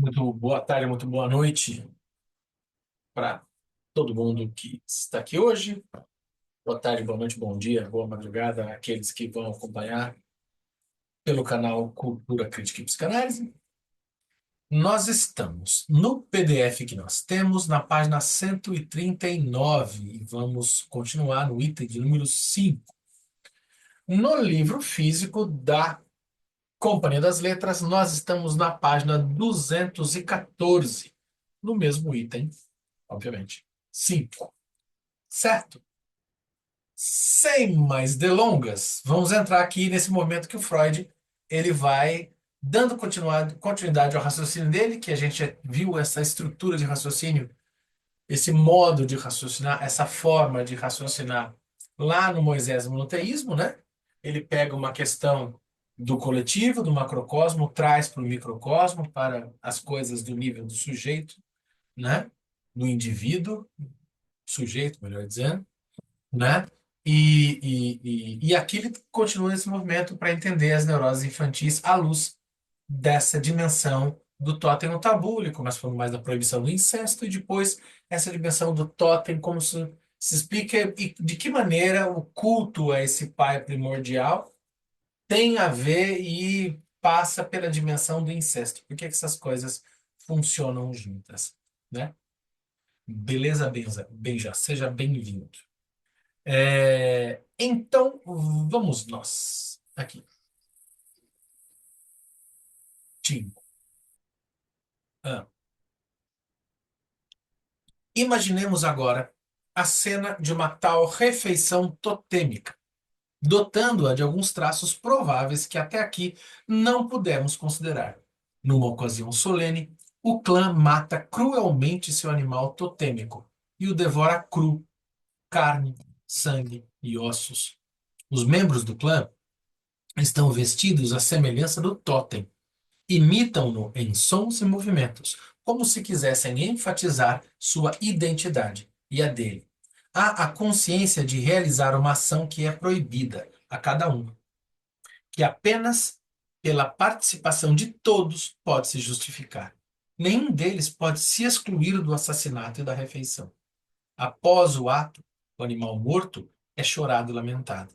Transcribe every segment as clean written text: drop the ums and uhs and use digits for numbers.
Muito boa tarde, muito boa noite para todo mundo que está aqui hoje. Boa tarde, boa noite, bom dia, boa madrugada àqueles que vão acompanhar pelo canal Cultura Crítica e Psicanálise. Nós estamos no PDF que nós temos na página 139 e vamos continuar no item de número 5. No livro físico da Companhia das Letras, nós estamos na página 214, no mesmo item, obviamente. 5. Certo? Sem mais delongas, vamos entrar aqui nesse momento que o Freud ele vai dando continuidade ao raciocínio dele, que a gente já viu essa estrutura de raciocínio, esse modo de raciocinar, essa forma de raciocinar lá no Moisés monoteísmo, né? Ele pega uma questão do coletivo, do macrocosmo, traz para o microcosmo, para as coisas do nível do sujeito, né? Do indivíduo, sujeito, melhor dizendo, né? E aqui ele continua nesse movimento para entender as neuroses infantis à luz dessa dimensão do totem no tabu. Ele começa falando mais da proibição do incesto e depois essa dimensão do totem, como se explica e de que maneira o culto a esse pai primordial tem a ver e passa pela dimensão do incesto. Por que que essas coisas funcionam juntas, né? Beleza, Benja? Benja, seja bem-vindo. Então, vamos nós. Aqui, Tim. Ah. Imaginemos agora a cena de uma tal refeição totêmica, dotando-a de alguns traços prováveis que até aqui não pudemos considerar. Numa ocasião solene, o clã mata cruelmente seu animal totêmico e o devora cru, carne, sangue e ossos. Os membros do clã estão vestidos à semelhança do totem. Imitam-no em sons e movimentos, como se quisessem enfatizar sua identidade e a dele. Há a consciência de realizar uma ação que é proibida a cada um, que apenas pela participação de todos pode se justificar. Nenhum deles pode se excluir do assassinato e da refeição. Após o ato, o animal morto é chorado e lamentado.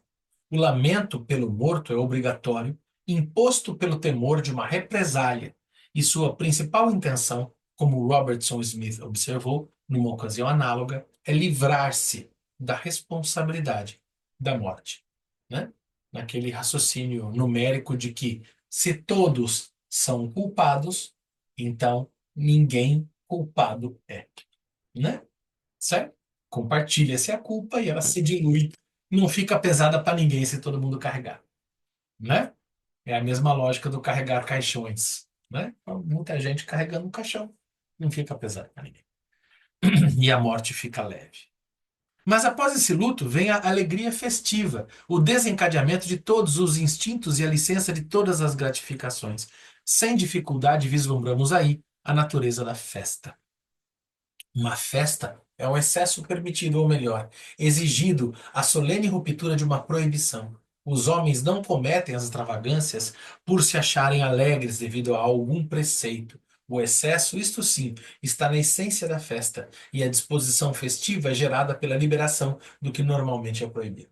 O lamento pelo morto é obrigatório, imposto pelo temor de uma represália, e sua principal intenção, como Robertson Smith observou numa ocasião análoga, é livrar-se da responsabilidade da morte, né? Naquele raciocínio numérico de que se todos são culpados, então ninguém culpado é, né? Certo? Compartilha-se a culpa e ela se dilui. Não fica pesada para ninguém se todo mundo carregar, né? É a mesma lógica do carregar caixões, né? Então, muita gente carregando um caixão, não fica pesado para ninguém. E a morte fica leve. Mas após esse luto vem a alegria festiva, o desencadeamento de todos os instintos e a licença de todas as gratificações. Sem dificuldade vislumbramos aí a natureza da festa. Uma festa é um excesso permitido, ou melhor, exigido a solene ruptura de uma proibição. Os homens não cometem as extravagâncias por se acharem alegres devido a algum preceito. O excesso, isto sim, está na essência da festa, e a disposição festiva é gerada pela liberação do que normalmente é proibido.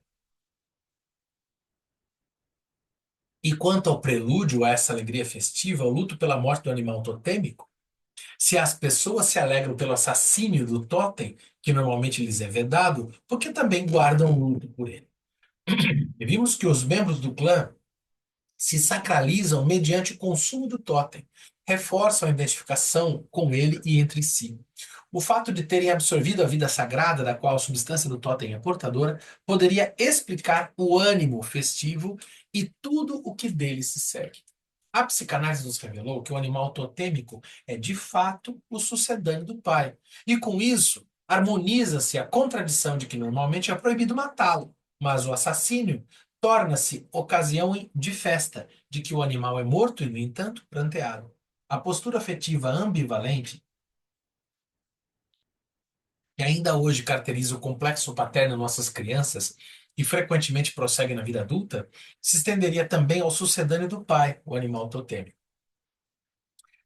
E quanto ao prelúdio a essa alegria festiva, o luto pela morte do animal totêmico, se as pessoas se alegram pelo assassínio do totem, que normalmente lhes é vedado, porque também guardam luto por ele. E vimos que os membros do clã se sacralizam mediante o consumo do totem, reforçam a identificação com ele e entre si. O fato de terem absorvido a vida sagrada da qual a substância do totem é portadora poderia explicar o ânimo festivo e tudo o que dele se segue. A psicanálise nos revelou que o animal totêmico é, de fato, o sucedâneo do pai. E com isso, harmoniza-se a contradição de que normalmente é proibido matá-lo, mas o assassínio torna-se ocasião de festa, de que o animal é morto e, no entanto, pranteado. A postura afetiva ambivalente, que ainda hoje caracteriza o complexo paterno em nossas crianças e frequentemente prossegue na vida adulta, se estenderia também ao sucedâneo do pai, o animal totêmico.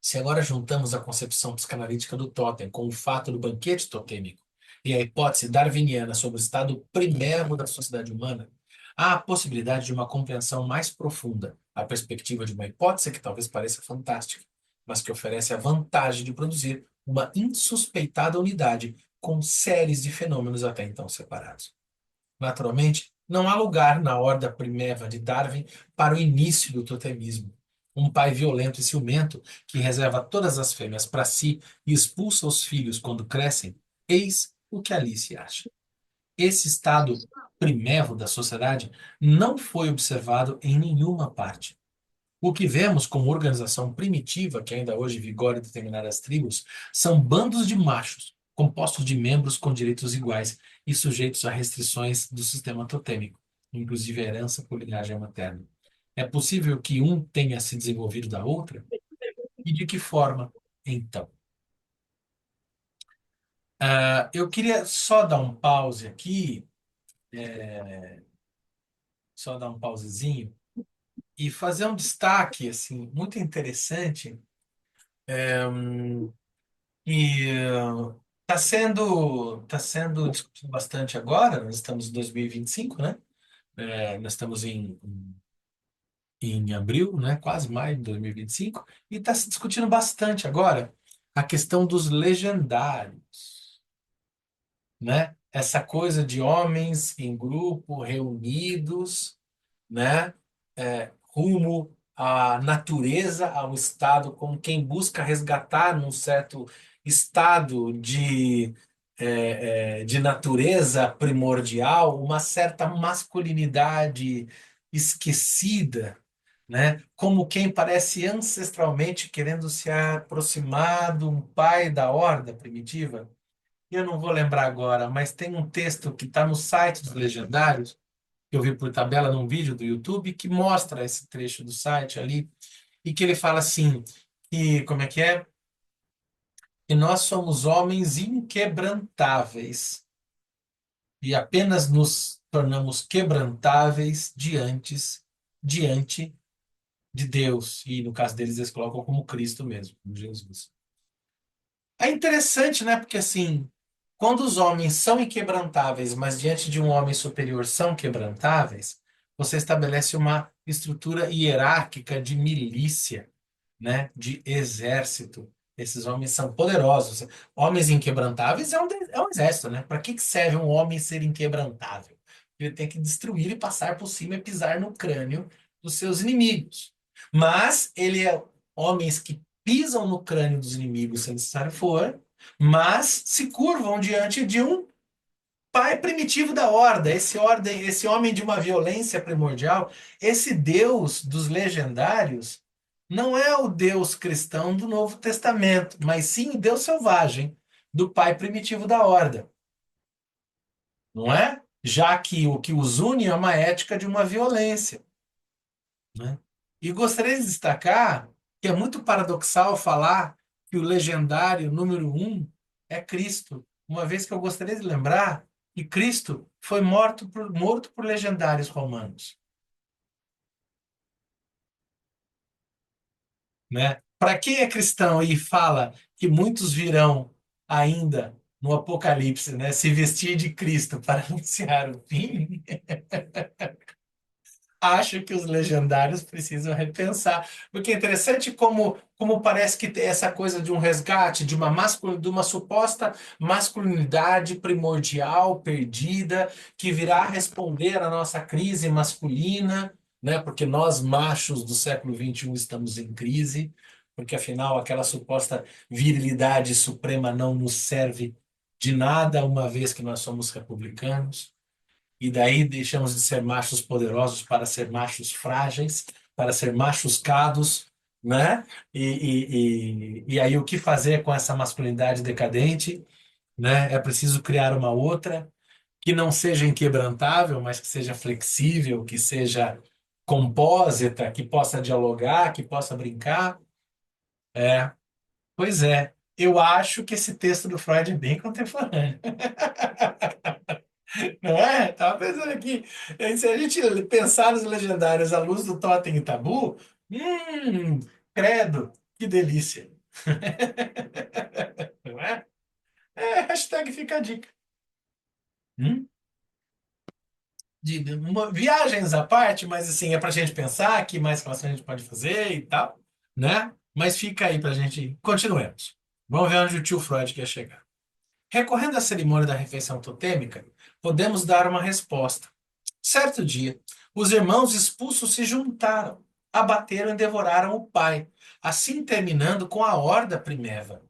Se agora juntamos a concepção psicanalítica do totem com o fato do banquete totêmico e a hipótese darwiniana sobre o estado primevo da sociedade humana, há a possibilidade de uma compreensão mais profunda, a perspectiva de uma hipótese que talvez pareça fantástica, mas que oferece a vantagem de produzir uma insuspeitada unidade com séries de fenômenos até então separados. Naturalmente, não há lugar na horda primeva de Darwin para o início do totemismo. Um pai violento e ciumento que reserva todas as fêmeas para si e expulsa os filhos quando crescem, eis o que Alice acha. Esse estado primevo da sociedade não foi observado em nenhuma parte. O que vemos como organização primitiva, que ainda hoje vigora em determinadas tribos, são bandos de machos, compostos de membros com direitos iguais e sujeitos a restrições do sistema totêmico, inclusive a herança por linhagem materna. É possível que um tenha se desenvolvido da outra? E de que forma, então? Eu queria só dar um pause aqui, só dar um pausezinho, e fazer um destaque assim, muito interessante. E tá sendo discutido bastante agora, nós estamos em 2025, né? Nós estamos em abril, né? Quase maio de 2025, e está se discutindo bastante agora a questão dos legendários, né? Essa coisa de homens em grupo, reunidos, né? Rumo à natureza, ao estado, como quem busca resgatar num certo estado de natureza primordial, uma certa masculinidade esquecida, né? Como quem parece ancestralmente querendo se aproximar de um pai da horda primitiva. Eu não vou lembrar agora, mas tem um texto que está no site dos Legendários, que eu vi por tabela num vídeo do YouTube, que mostra esse trecho do site ali, e que ele fala assim, que, como é que é? Que nós somos homens inquebrantáveis e apenas nos tornamos quebrantáveis diante de Deus. E no caso deles, eles colocam como Cristo mesmo, como Jesus. É interessante, né? Porque assim, quando os homens são inquebrantáveis, mas diante de um homem superior são quebrantáveis, você estabelece uma estrutura hierárquica de milícia, né? De exército. Esses homens são poderosos. Homens inquebrantáveis é um exército, né? Para que serve um homem ser inquebrantável? Ele tem que destruir e passar por cima e pisar no crânio dos seus inimigos. Mas ele é homens que pisam no crânio dos inimigos, se necessário for, mas se curvam diante de um pai primitivo da horda, esse homem de uma violência primordial, esse Deus dos legendários, não é o Deus cristão do Novo Testamento, mas sim o Deus selvagem do pai primitivo da horda, não é? Já que o que os une é uma ética de uma violência, né? E gostaria de destacar que é muito paradoxal falar que o legendário número um é Cristo, uma vez que eu gostaria de lembrar que Cristo foi morto por legendários romanos, né? Para quem é cristão e fala que muitos virão ainda no Apocalipse, né, se vestir de Cristo para anunciar o fim, acho que os legendários precisam repensar. Porque é interessante como parece que tem essa coisa de um resgate, de uma suposta masculinidade primordial, perdida, que virá responder à nossa crise masculina, né? Porque nós, machos do século XXI, estamos em crise, porque afinal aquela suposta virilidade suprema não nos serve de nada, uma vez que nós somos republicanos. E daí deixamos de ser machos poderosos para ser machos frágeis, para ser machos cados, né? E aí o que fazer com essa masculinidade decadente, né? É preciso criar uma outra que não seja inquebrantável, mas que seja flexível, que seja compósita, que possa dialogar, que possa brincar. É, pois é. Eu acho que esse texto do Freud é bem contemporâneo. Não é? Tava pensando aqui. Se a gente pensar nos legendários à luz do Totem e Tabu, credo, que delícia. Não é? Hashtag fica a dica. Hum? Viagens à parte, mas assim, é pra gente pensar que mais relação a gente pode fazer e tal, né? Mas fica aí pra gente. Continuemos. Vamos ver onde o tio Freud quer chegar. Recorrendo à cerimônia da refeição totêmica, podemos dar uma resposta. Certo dia, os irmãos expulsos se juntaram, abateram e devoraram o pai, assim terminando com a horda primeva.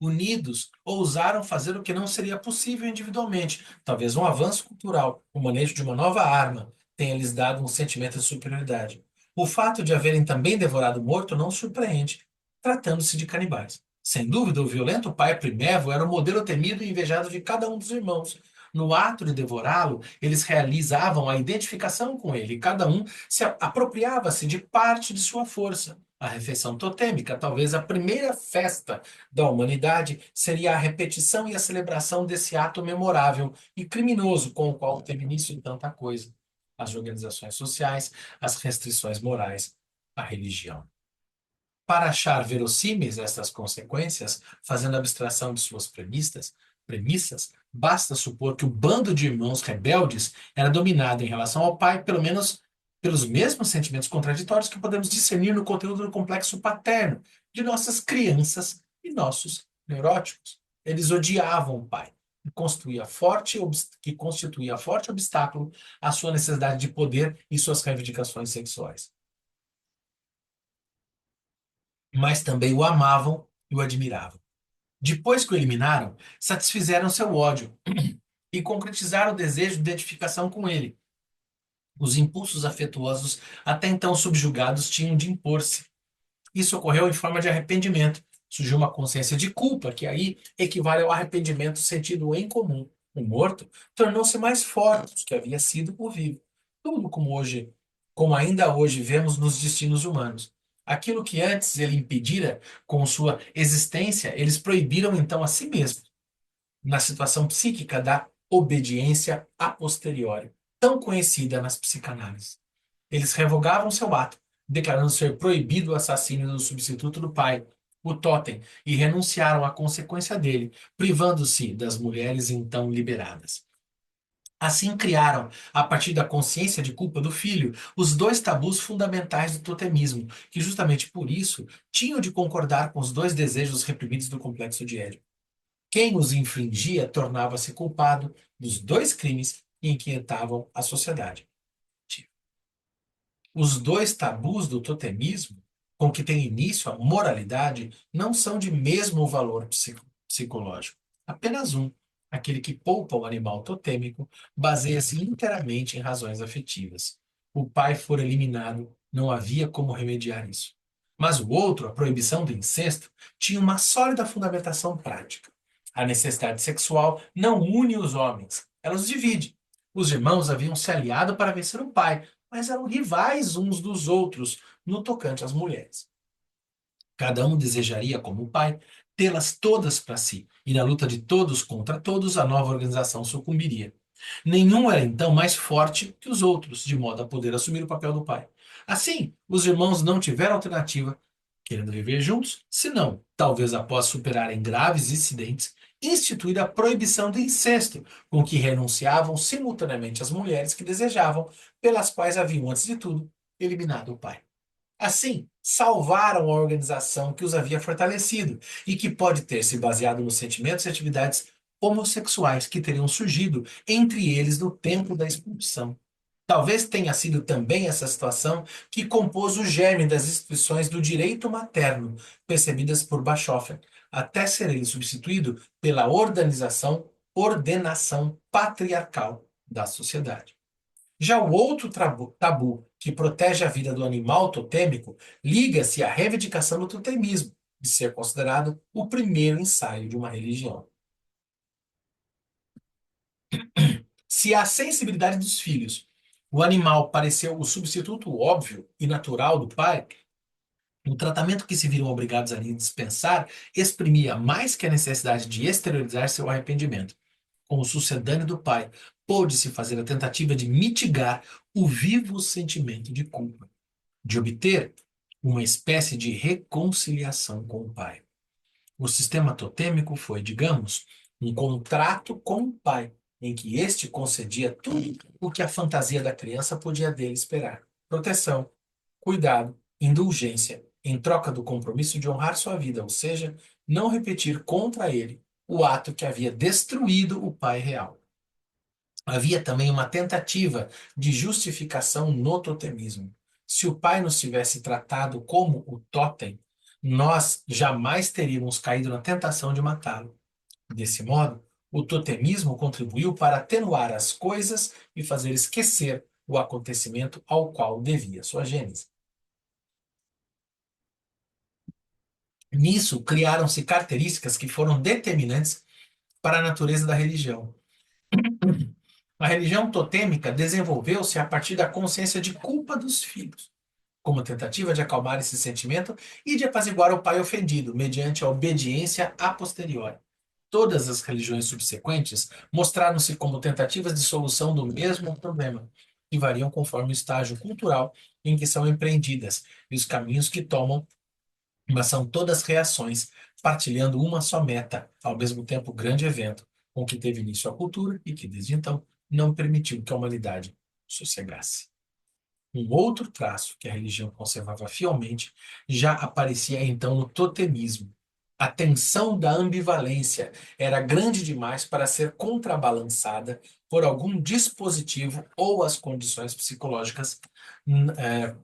Unidos, ousaram fazer o que não seria possível individualmente. Talvez um avanço cultural, o manejo de uma nova arma, tenha lhes dado um sentimento de superioridade. O fato de haverem também devorado o morto não surpreende, tratando-se de canibais. Sem dúvida, o violento pai Primevo era o modelo temido e invejado de cada um dos irmãos. No ato de devorá-lo, eles realizavam a identificação com ele, e cada um se apropriava-se de parte de sua força. A refeição totêmica, talvez a primeira festa da humanidade, seria a repetição e a celebração desse ato memorável e criminoso com o qual teve início tanta coisa: as organizações sociais, as restrições morais, a religião. Para achar verossímeis estas consequências, fazendo abstração de suas premissas, basta supor que o bando de irmãos rebeldes era dominado em relação ao pai, pelo menos pelos mesmos sentimentos contraditórios que podemos discernir no conteúdo do complexo paterno de nossas crianças e nossos neuróticos. Eles odiavam o pai, que constituía forte obstáculo à sua necessidade de poder e suas reivindicações sexuais. Mas também o amavam e o admiravam. Depois que o eliminaram, satisfizeram seu ódio e concretizaram o desejo de identificação com ele. Os impulsos afetuosos, até então subjugados, tinham de impor-se. Isso ocorreu em forma de arrependimento. Surgiu uma consciência de culpa, que aí equivale ao arrependimento sentido em comum. O morto tornou-se mais forte do que havia sido o vivo. Tudo como ainda hoje vemos nos destinos humanos. Aquilo que antes ele impedira com sua existência, eles proibiram então a si mesmos, na situação psíquica da obediência a posteriori, tão conhecida nas psicanálises. Eles revogavam seu ato, declarando ser proibido o assassínio do substituto do pai, o totem, e renunciaram à consequência dele, privando-se das mulheres então liberadas. Assim criaram, a partir da consciência de culpa do filho, os dois tabus fundamentais do totemismo, que justamente por isso tinham de concordar com os dois desejos reprimidos do complexo de Édipo. Quem os infringia tornava-se culpado dos dois crimes que inquietavam a sociedade. Os dois tabus do totemismo, com que tem início a moralidade, não são de mesmo valor psicológico. Apenas um, aquele que poupa o animal totêmico, baseia-se inteiramente em razões afetivas. O pai for eliminado, não havia como remediar isso. Mas o outro, a proibição do incesto, tinha uma sólida fundamentação prática. A necessidade sexual não une os homens, ela os divide. Os irmãos haviam se aliado para vencer o pai, mas eram rivais uns dos outros no tocante às mulheres. Cada um desejaria, como o pai, tê-las todas para si, e na luta de todos contra todos, a nova organização sucumbiria. Nenhum era então mais forte que os outros, de modo a poder assumir o papel do pai. Assim, os irmãos não tiveram alternativa, querendo viver juntos, senão, talvez após superarem graves incidentes, instituir a proibição do incesto, com que renunciavam simultaneamente as mulheres que desejavam, pelas quais haviam, antes de tudo, eliminado o pai. Assim, salvaram a organização que os havia fortalecido e que pode ter se baseado nos sentimentos e atividades homossexuais que teriam surgido entre eles no tempo da expulsão. Talvez tenha sido também essa situação que compôs o germe das instituições do direito materno, percebidas por Bachofen, até serem substituído pela ordenação patriarcal da sociedade. Já o outro tabu, que protege a vida do animal totêmico, liga-se à reivindicação do totemismo, de ser considerado o primeiro ensaio de uma religião. Se a sensibilidade dos filhos, o animal pareceu o substituto óbvio e natural do pai, o tratamento que se viram obrigados a lhe dispensar exprimia mais que a necessidade de exteriorizar seu arrependimento. Com o sucedâneo do pai, pôde-se fazer a tentativa de mitigar o vivo sentimento de culpa, de obter uma espécie de reconciliação com o pai. O sistema totêmico foi, digamos, um contrato com o pai, em que este concedia tudo o que a fantasia da criança podia dele esperar: proteção, cuidado, indulgência, em troca do compromisso de honrar sua vida, ou seja, não repetir contra ele o ato que havia destruído o pai real. Havia também uma tentativa de justificação no totemismo. Se o pai nos tivesse tratado como o totem, nós jamais teríamos caído na tentação de matá-lo. Desse modo, o totemismo contribuiu para atenuar as coisas e fazer esquecer o acontecimento ao qual devia sua gênese. Nisso, criaram-se características que foram determinantes para a natureza da religião. A religião totêmica desenvolveu-se a partir da consciência de culpa dos filhos, como tentativa de acalmar esse sentimento e de apaziguar o pai ofendido, mediante a obediência a posteriori. Todas as religiões subsequentes mostraram-se como tentativas de solução do mesmo problema, que variam conforme o estágio cultural em que são empreendidas e os caminhos que tomam, mas são todas reações, partilhando uma só meta, ao mesmo tempo grande evento, com que teve início a cultura e que, desde então, não permitiu que a humanidade sossegasse. Um outro traço que a religião conservava fielmente já aparecia então no totemismo. A tensão da ambivalência era grande demais para ser contrabalançada por algum dispositivo ou as condições psicológicas,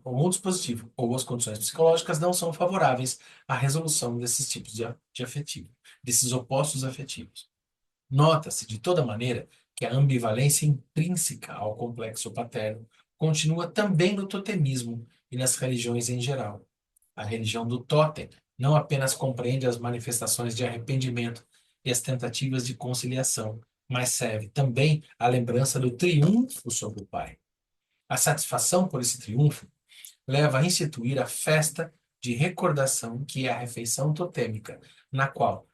algum dispositivo ou as condições psicológicas não são favoráveis à resolução desses tipos de afetivo, desses opostos afetivos. Nota-se, de toda maneira, que a ambivalência intrínseca ao complexo paterno continua também no totemismo e nas religiões em geral. A religião do totem não apenas compreende as manifestações de arrependimento e as tentativas de conciliação, mas serve também à lembrança do triunfo sobre o pai. A satisfação por esse triunfo leva a instituir a festa de recordação, que é a refeição totêmica, na qual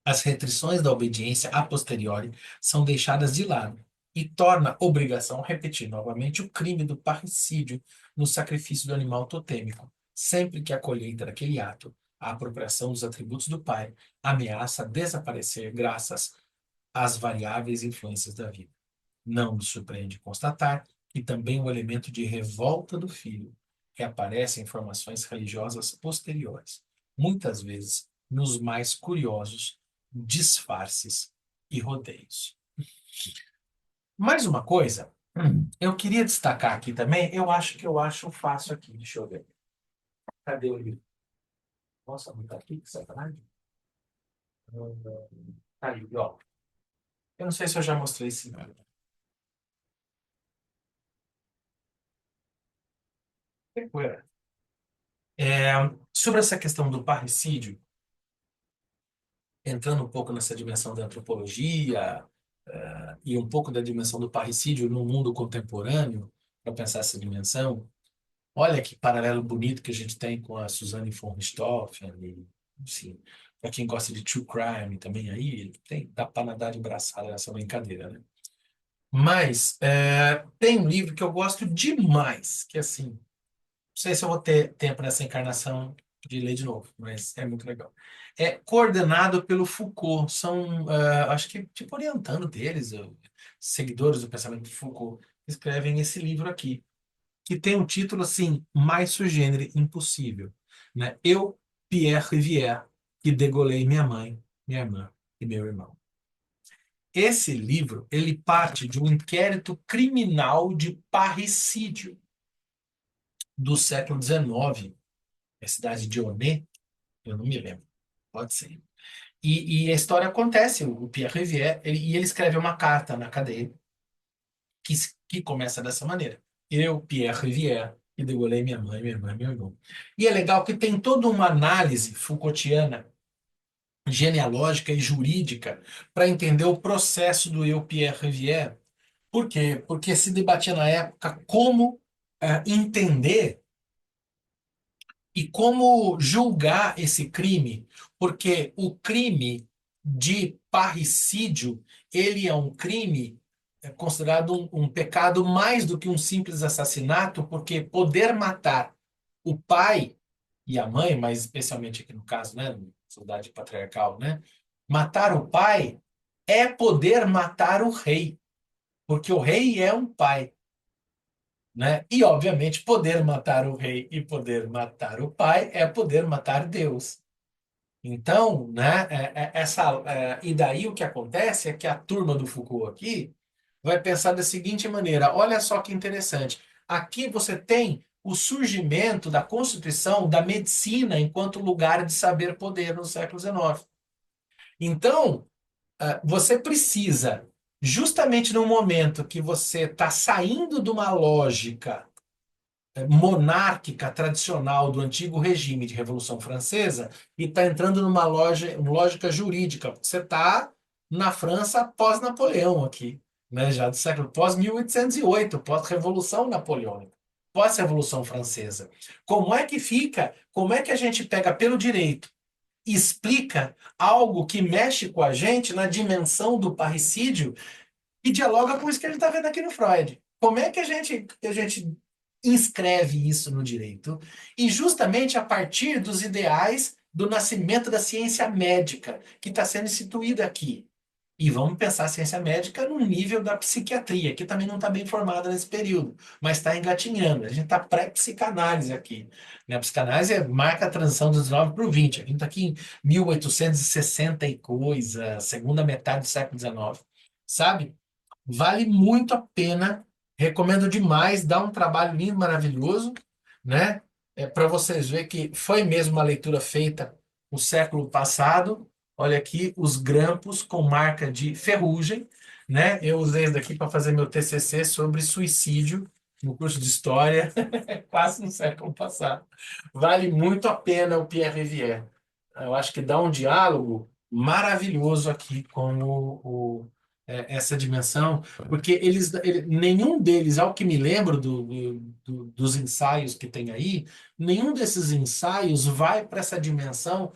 as restrições da obediência a posteriori são deixadas de lado e torna obrigação repetir novamente o crime do parricídio no sacrifício do animal totêmico, sempre que a colheita daquele ato, a apropriação dos atributos do pai, ameaça desaparecer graças às variáveis influências da vida. Não nos surpreende constatar que também o elemento de revolta do filho reaparece em formações religiosas posteriores, muitas vezes nos mais curiosos disfarces e rodeios. Mais uma coisa, eu queria destacar aqui também, eu acho fácil aqui, deixa eu ver. Cadê o livro? Nossa, não tá aqui, que sacanagem. Tá ali, ó. Eu não sei se eu já mostrei esse livro. É, sobre essa questão do parricídio, entrando um pouco nessa dimensão da antropologia, e um pouco da dimensão do parricídio no mundo contemporâneo, para pensar essa dimensão, olha que paralelo bonito que a gente tem com a Suzanne von Richthofen, e, assim, para quem gosta de true crime também aí, dá para nadar de braçada nessa brincadeira, né? Mas tem um livro que eu gosto demais, que assim, não sei se eu vou ter tempo nessa encarnação de ler de novo, mas é muito legal. É coordenado pelo Foucault, são, acho que, tipo, orientando deles, seguidores do pensamento de Foucault, que escrevem esse livro aqui, que tem um título assim, mais sui generis impossível, né? Eu, Pierre Rivière, que degolei minha mãe, minha irmã e meu irmão. Esse livro, ele parte de um inquérito criminal de parricídio do século XIX, a cidade de Onet, eu não me lembro, pode ser. E a história acontece, o Pierre Rivière, ele escreve uma carta na cadeia que, que começa dessa maneira. Eu, Pierre Rivière, que degolei minha mãe, minha irmã e meu irmão. E é legal que tem toda uma análise Foucaultiana, genealógica e jurídica, para entender o processo do eu, Pierre Rivière. Por quê? Porque se debatia na época como entender e como julgar esse crime, porque o crime de parricídio, ele é um crime considerado um pecado mais do que um simples assassinato, porque poder matar O pai e a mãe, mas especialmente aqui no caso, né, sociedade patriarcal, né, matar o pai é poder matar o rei, porque o rei é um pai, né? E obviamente poder matar o rei e poder matar o pai é poder matar Deus. Então, né, e daí o que acontece é que a turma do Foucault aqui vai pensar da seguinte maneira: olha só que interessante. Aqui você tem o surgimento da Constituição da medicina enquanto lugar de saber-poder no século XIX. Então, você precisa, justamente no momento que você está saindo de uma lógica monárquica tradicional do antigo regime de Revolução Francesa e está entrando numa lógica jurídica. Você está na França pós-Napoleão aqui, né? Já do século pós-1808, pós-Revolução Napoleônica, pós-Revolução Francesa. Como é que fica? Como é que a gente pega pelo direito e explica algo que mexe com a gente na dimensão do parricídio e dialoga com isso que a gente está vendo aqui no Freud? Como é que a gente inscreve isso no direito? E justamente a partir dos ideais do nascimento da ciência médica, que está sendo instituída aqui. E vamos pensar a ciência médica no nível da psiquiatria, que também não está bem formada nesse período, mas está engatinhando. A gente está pré-psicanálise aqui, né? A psicanálise marca a transição dos 19 para o 20. A gente está aqui em 1860 e coisa, segunda metade do século XIX, sabe? Vale muito a pena. Recomendo demais. Dá um trabalho lindo, maravilhoso, né? Para vocês verem que foi mesmo uma leitura feita no século passado. Olha aqui os grampos com marca de ferrugem, né? Eu usei isso daqui para fazer meu TCC sobre suicídio no curso de História, quase no século passado. Vale muito a pena o Pierre Rivière. Eu acho que dá um diálogo maravilhoso aqui com essa dimensão, porque nenhum deles, ao que me lembro dos ensaios que tem aí, nenhum desses ensaios vai para essa dimensão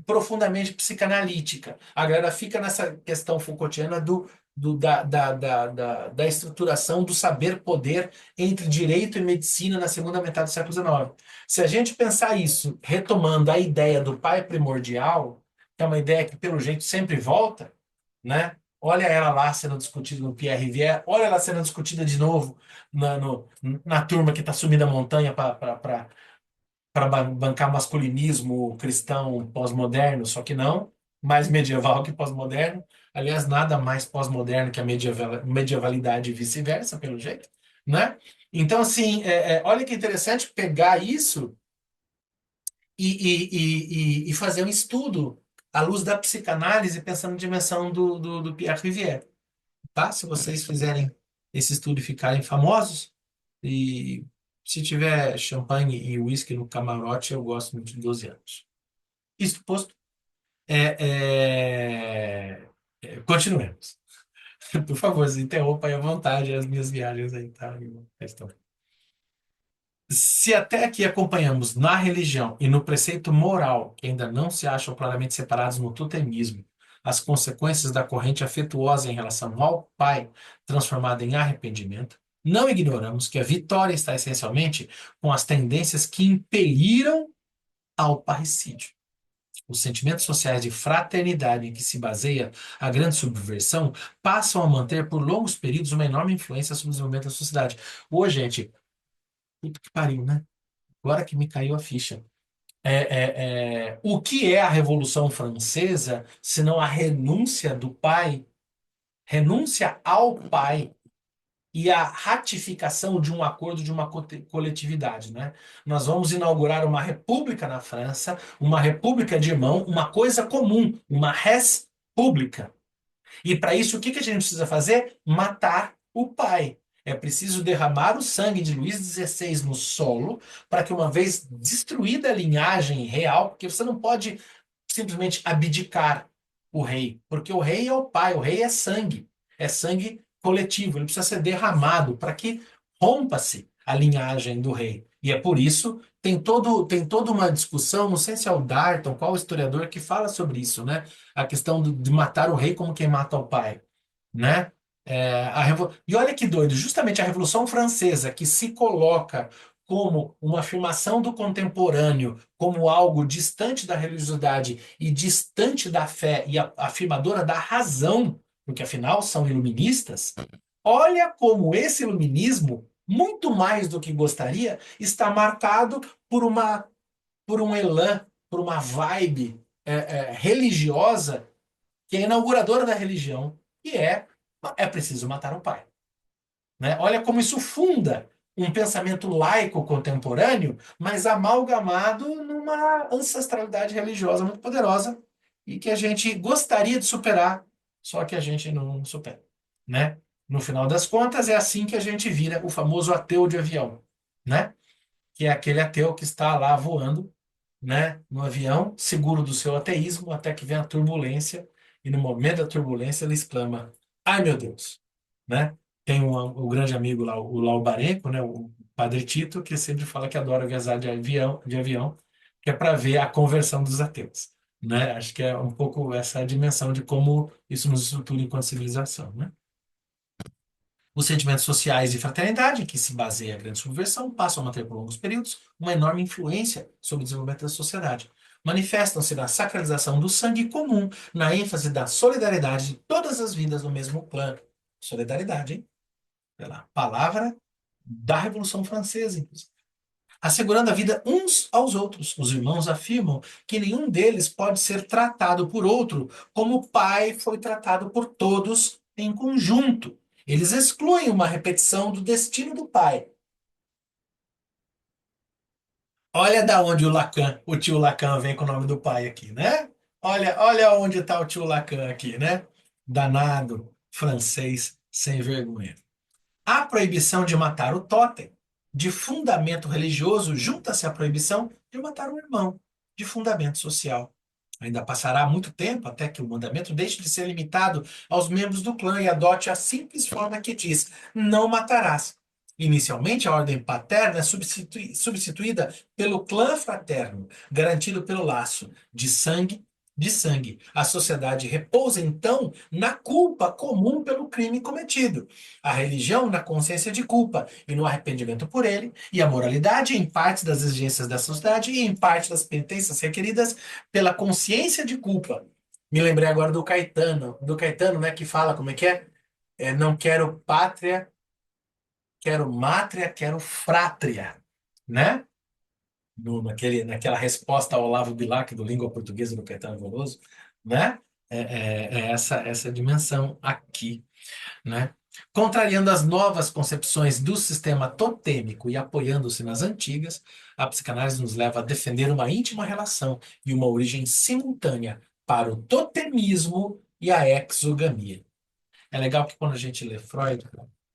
profundamente psicanalítica. A galera fica nessa questão Foucaultiana da estruturação do saber-poder entre direito e medicina na segunda metade do século XIX. Se a gente pensar isso, retomando a ideia do pai primordial, que é uma ideia que, pelo jeito, sempre volta, né? Olha ela lá sendo discutida no Pierre Rivière, olha ela sendo discutida de novo na turma que está subindo a montanha para bancar masculinismo cristão pós-moderno, só que não, mais medieval que pós-moderno. Aliás, nada mais pós-moderno que a medievalidade e vice-versa, pelo jeito, né? Então, assim, olha que interessante pegar isso e fazer um estudo à luz da psicanálise, pensando na dimensão do Pierre Rivière, tá? Se vocês fizerem esse estudo e ficarem famosos, e se tiver champanhe e uísque no camarote, eu gosto muito de 12 anos. Isto posto, continuemos. Por favor, se interrompa aí à vontade as minhas viagens aí, tá? Se até aqui acompanhamos na religião e no preceito moral, que ainda não se acham claramente separados no totemismo, as consequências da corrente afetuosa em relação ao Pai, transformada em arrependimento, não ignoramos que a vitória está essencialmente com as tendências que impeliram ao parricídio. Os sentimentos sociais de fraternidade em que se baseia a grande subversão passam a manter por longos períodos uma enorme influência sobre o desenvolvimento da sociedade. Ô, gente, puta que pariu, né? Agora que me caiu a ficha. O que é a Revolução Francesa, senão a renúncia do pai, renúncia ao pai e a ratificação de um acordo de uma coletividade, né? Nós vamos inaugurar uma república na França, uma república de irmão, uma coisa comum, uma res pública. E para isso, o que que a gente precisa fazer? Matar o pai. É preciso derramar o sangue de Luís XVI no solo para que, uma vez destruída a linhagem real, porque você não pode simplesmente abdicar o rei, porque o rei é o pai, o rei é sangue coletivo, ele precisa ser derramado para que rompa-se a linhagem do rei. E é por isso tem toda uma discussão, não sei se é o Darton, qual o historiador que fala sobre isso, né? A questão de matar o rei como quem mata o pai, né? E olha que doido, justamente a Revolução Francesa, que se coloca como uma afirmação do contemporâneo, como algo distante da religiosidade e distante da fé e afirmadora da razão, porque afinal são iluministas, olha como esse iluminismo, muito mais do que gostaria, está marcado por um elan, por uma vibe religiosa que é inauguradora da religião, que é preciso matar o pai. Né? Olha como isso funda um pensamento laico contemporâneo, mas amalgamado numa ancestralidade religiosa muito poderosa e que a gente gostaria de superar, só que a gente não supera, né? No final das contas, é assim que a gente vira o famoso ateu de avião, né? Que é aquele ateu que está lá voando, né, no avião, seguro do seu ateísmo, até que vem a turbulência, e no momento da turbulência ele exclama: Ai meu Deus! Né? Tem o grande amigo lá, o Laubarenco, né, o Padre Tito, que sempre fala que adora viajar de avião, que é para ver a conversão dos ateus. Né? Acho que é um pouco essa dimensão de como isso nos estrutura enquanto civilização. Né? Os sentimentos sociais de fraternidade, que se baseia a grande subversão, passam a ter por longos períodos uma enorme influência sobre o desenvolvimento da sociedade. Manifestam-se na sacralização do sangue comum, na ênfase da solidariedade de todas as vidas no mesmo plano. Solidariedade, hein? Pela palavra da Revolução Francesa, inclusive. Assegurando a vida uns aos outros. Os irmãos afirmam que nenhum deles pode ser tratado por outro como o pai foi tratado por todos em conjunto. Eles excluem uma repetição do destino do pai. Olha da onde o tio Lacan vem com o nome do pai aqui, né? Olha onde está o tio Lacan aqui, né? Danado, francês, sem vergonha. A proibição de matar o totem, de fundamento religioso, junta-se à proibição de matar o irmão, de fundamento social. Ainda passará muito tempo até que o mandamento deixe de ser limitado aos membros do clã e adote a simples forma que diz: não matarás. Inicialmente, a ordem paterna é substituída pelo clã fraterno, garantido pelo laço de sangue. A sociedade repousa, então, na culpa comum pelo crime cometido, a religião na consciência de culpa e no arrependimento por ele, e a moralidade em parte das exigências da sociedade e em parte das penitências requeridas pela consciência de culpa. Me lembrei agora do Caetano, né, que fala como é que é? Não quero pátria, quero mátria, quero frátria, né? Naquela resposta ao Olavo Bilac do Língua Portuguesa do Caetano Veloso, né? É essa dimensão aqui, né? Contrariando as novas concepções do sistema totêmico e apoiando-se nas antigas, a psicanálise nos leva a defender uma íntima relação e uma origem simultânea para o totemismo e a exogamia. É legal que quando a gente lê Freud,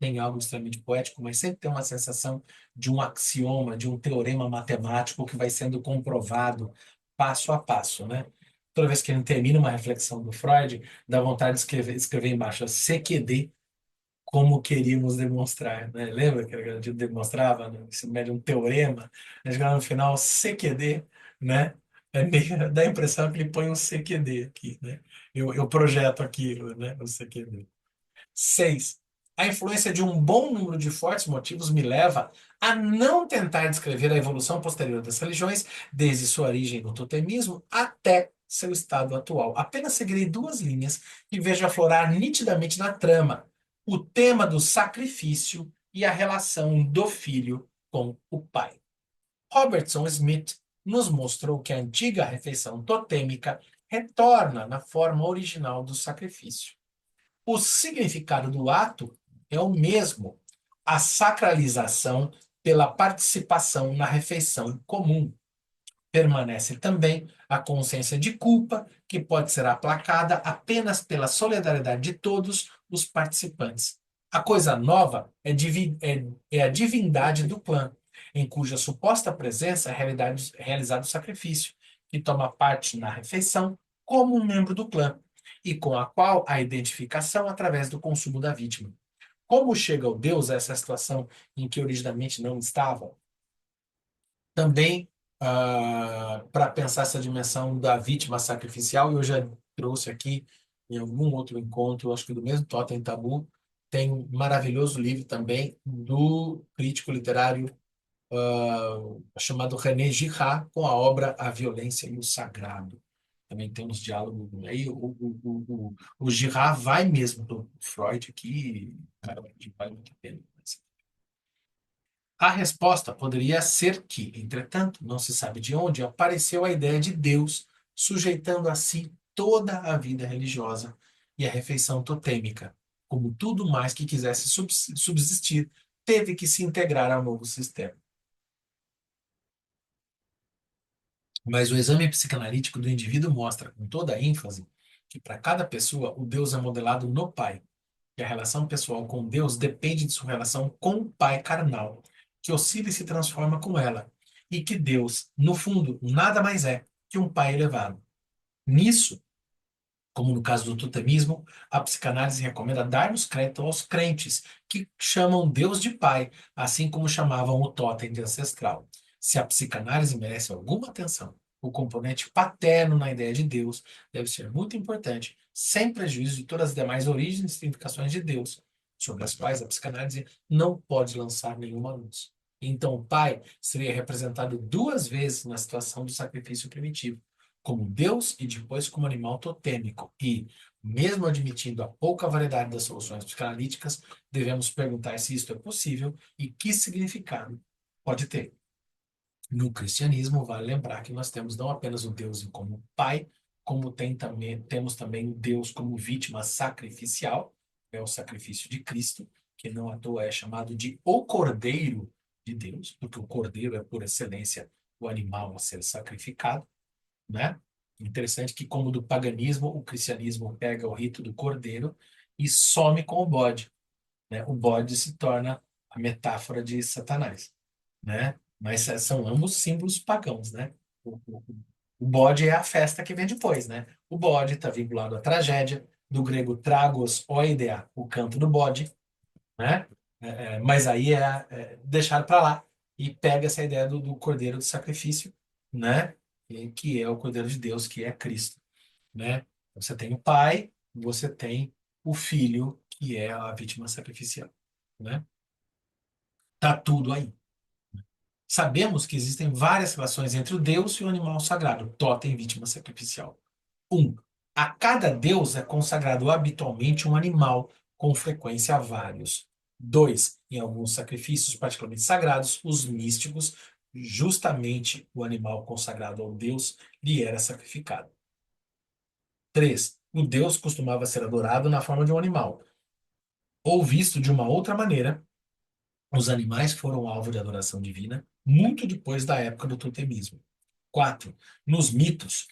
tem algo extremamente poético, mas sempre tem uma sensação de um axioma, de um teorema matemático que vai sendo comprovado passo a passo, né? Toda vez que ele termina uma reflexão do Freud, dá vontade de escrever embaixo CQD, como queríamos demonstrar, né? Lembra que a gente demonstrava no ensino médio um teorema? A gente chegava no final CQD, né? Dá a impressão que ele põe um CQD aqui, né? Eu projeto aquilo, né? O CQD. 6. A influência de um bom número de fortes motivos me leva a não tentar descrever a evolução posterior das religiões, desde sua origem no totemismo até seu estado atual. Apenas seguirei duas linhas que vejo aflorar nitidamente na trama: o tema do sacrifício e a relação do filho com o pai. Robertson Smith nos mostrou que a antiga refeição totêmica retorna na forma original do sacrifício. O significado do ato é o mesmo, a sacralização pela participação na refeição comum. Permanece também a consciência de culpa, que pode ser aplacada apenas pela solidariedade de todos os participantes. A coisa nova é a divindade do clã, em cuja suposta presença é realizado o sacrifício, que toma parte na refeição como um membro do clã, e com a qual a identificação através do consumo da vítima. Como chega o Deus a essa situação em que originalmente não estava? Também para pensar essa dimensão da vítima sacrificial, e eu já trouxe aqui em algum outro encontro, acho que do mesmo Totem Tabu, tem um maravilhoso livro também do crítico literário chamado René Girard, com a obra A Violência e o Sagrado. Também tem uns diálogos aí. O Girard vai mesmo do Freud aqui, cara, que vale muito a pena. A resposta poderia ser que, entretanto, não se sabe de onde apareceu a ideia de Deus sujeitando a si toda a vida religiosa e a refeição totêmica. Como tudo mais que quisesse subsistir, teve que se integrar ao novo sistema. Mas o exame psicanalítico do indivíduo mostra com toda a ênfase que para cada pessoa o Deus é modelado no pai, que a relação pessoal com Deus depende de sua relação com o pai carnal, que oscila e se transforma com ela, e que Deus, no fundo, nada mais é que um pai elevado. Nisso, como no caso do totemismo, a psicanálise recomenda darmos crédito aos crentes, que chamam Deus de pai, assim como chamavam o totem de ancestral. Se a psicanálise merece alguma atenção, o componente paterno na ideia de Deus deve ser muito importante, sem prejuízo de todas as demais origens e significações de Deus, sobre as quais a psicanálise não pode lançar nenhuma luz. Então, o pai seria representado duas vezes na situação do sacrifício primitivo como Deus e depois como animal totêmico. E, mesmo admitindo a pouca variedade das soluções psicanalíticas, devemos perguntar se isto é possível e que significado pode ter. No cristianismo, vale lembrar que nós temos não apenas o Deus como Pai, como temos também o Deus como vítima sacrificial, é o sacrifício de Cristo, que não à toa é chamado de o Cordeiro de Deus, porque o Cordeiro é, por excelência, o animal a ser sacrificado, né? Interessante que, como do paganismo, o cristianismo pega o rito do cordeiro e some com o bode, né? O bode se torna a metáfora de Satanás, né? Mas são ambos símbolos pagãos, né? O bode é a festa que vem depois, né? O bode está vinculado à tragédia, do grego tragos oidea, o canto do bode, né? Mas aí é deixar para lá e pega essa ideia do cordeiro de sacrifício, né? Que é o cordeiro de Deus, que é Cristo, né? Você tem o pai, você tem o filho, que é a vítima sacrificial, né? Tá tudo aí. Sabemos que existem várias relações entre o Deus e o animal sagrado, totem vítima sacrificial. Um, a cada deus é consagrado habitualmente um animal, com frequência vários. Dois, em alguns sacrifícios particularmente sagrados, os místicos, justamente o animal consagrado ao deus lhe era sacrificado. Três, o deus costumava ser adorado na forma de um animal, ou visto de uma outra maneira. Os animais foram alvo de adoração divina muito depois da época do totemismo. Quatro, nos mitos,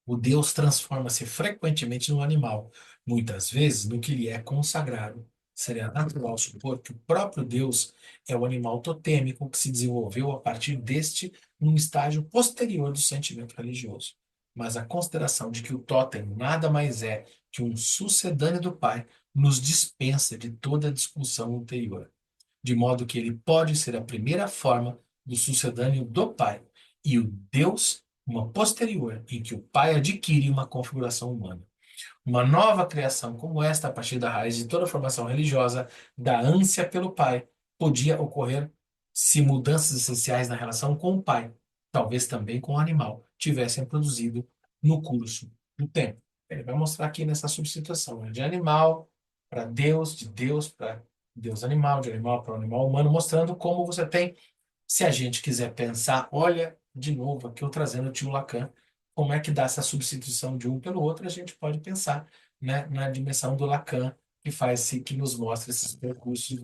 o Deus transforma-se frequentemente num animal, muitas vezes no que lhe é consagrado. Seria natural supor que o próprio Deus é o animal totêmico que se desenvolveu a partir deste num estágio posterior do sentimento religioso. Mas a consideração de que o totem nada mais é que um sucedâneo do Pai nos dispensa de toda a discussão anterior, de modo que ele pode ser a primeira forma do sucedâneo do Pai, e o Deus uma posterior, em que o Pai adquire uma configuração humana. Uma nova criação como esta, a partir da raiz de toda a formação religiosa, da ânsia pelo Pai, podia ocorrer se mudanças essenciais na relação com o Pai, talvez também com o animal, tivessem produzido no curso do tempo. Ele vai mostrar aqui nessa substituição, né, de animal para Deus, de Deus para Deus animal, de animal para animal humano, mostrando como você tem, se a gente quiser pensar, olha, de novo, aqui eu trazendo o tio Lacan, como é que dá essa substituição de um pelo outro, a gente pode pensar, né, na dimensão do Lacan, que nos mostra esses percursos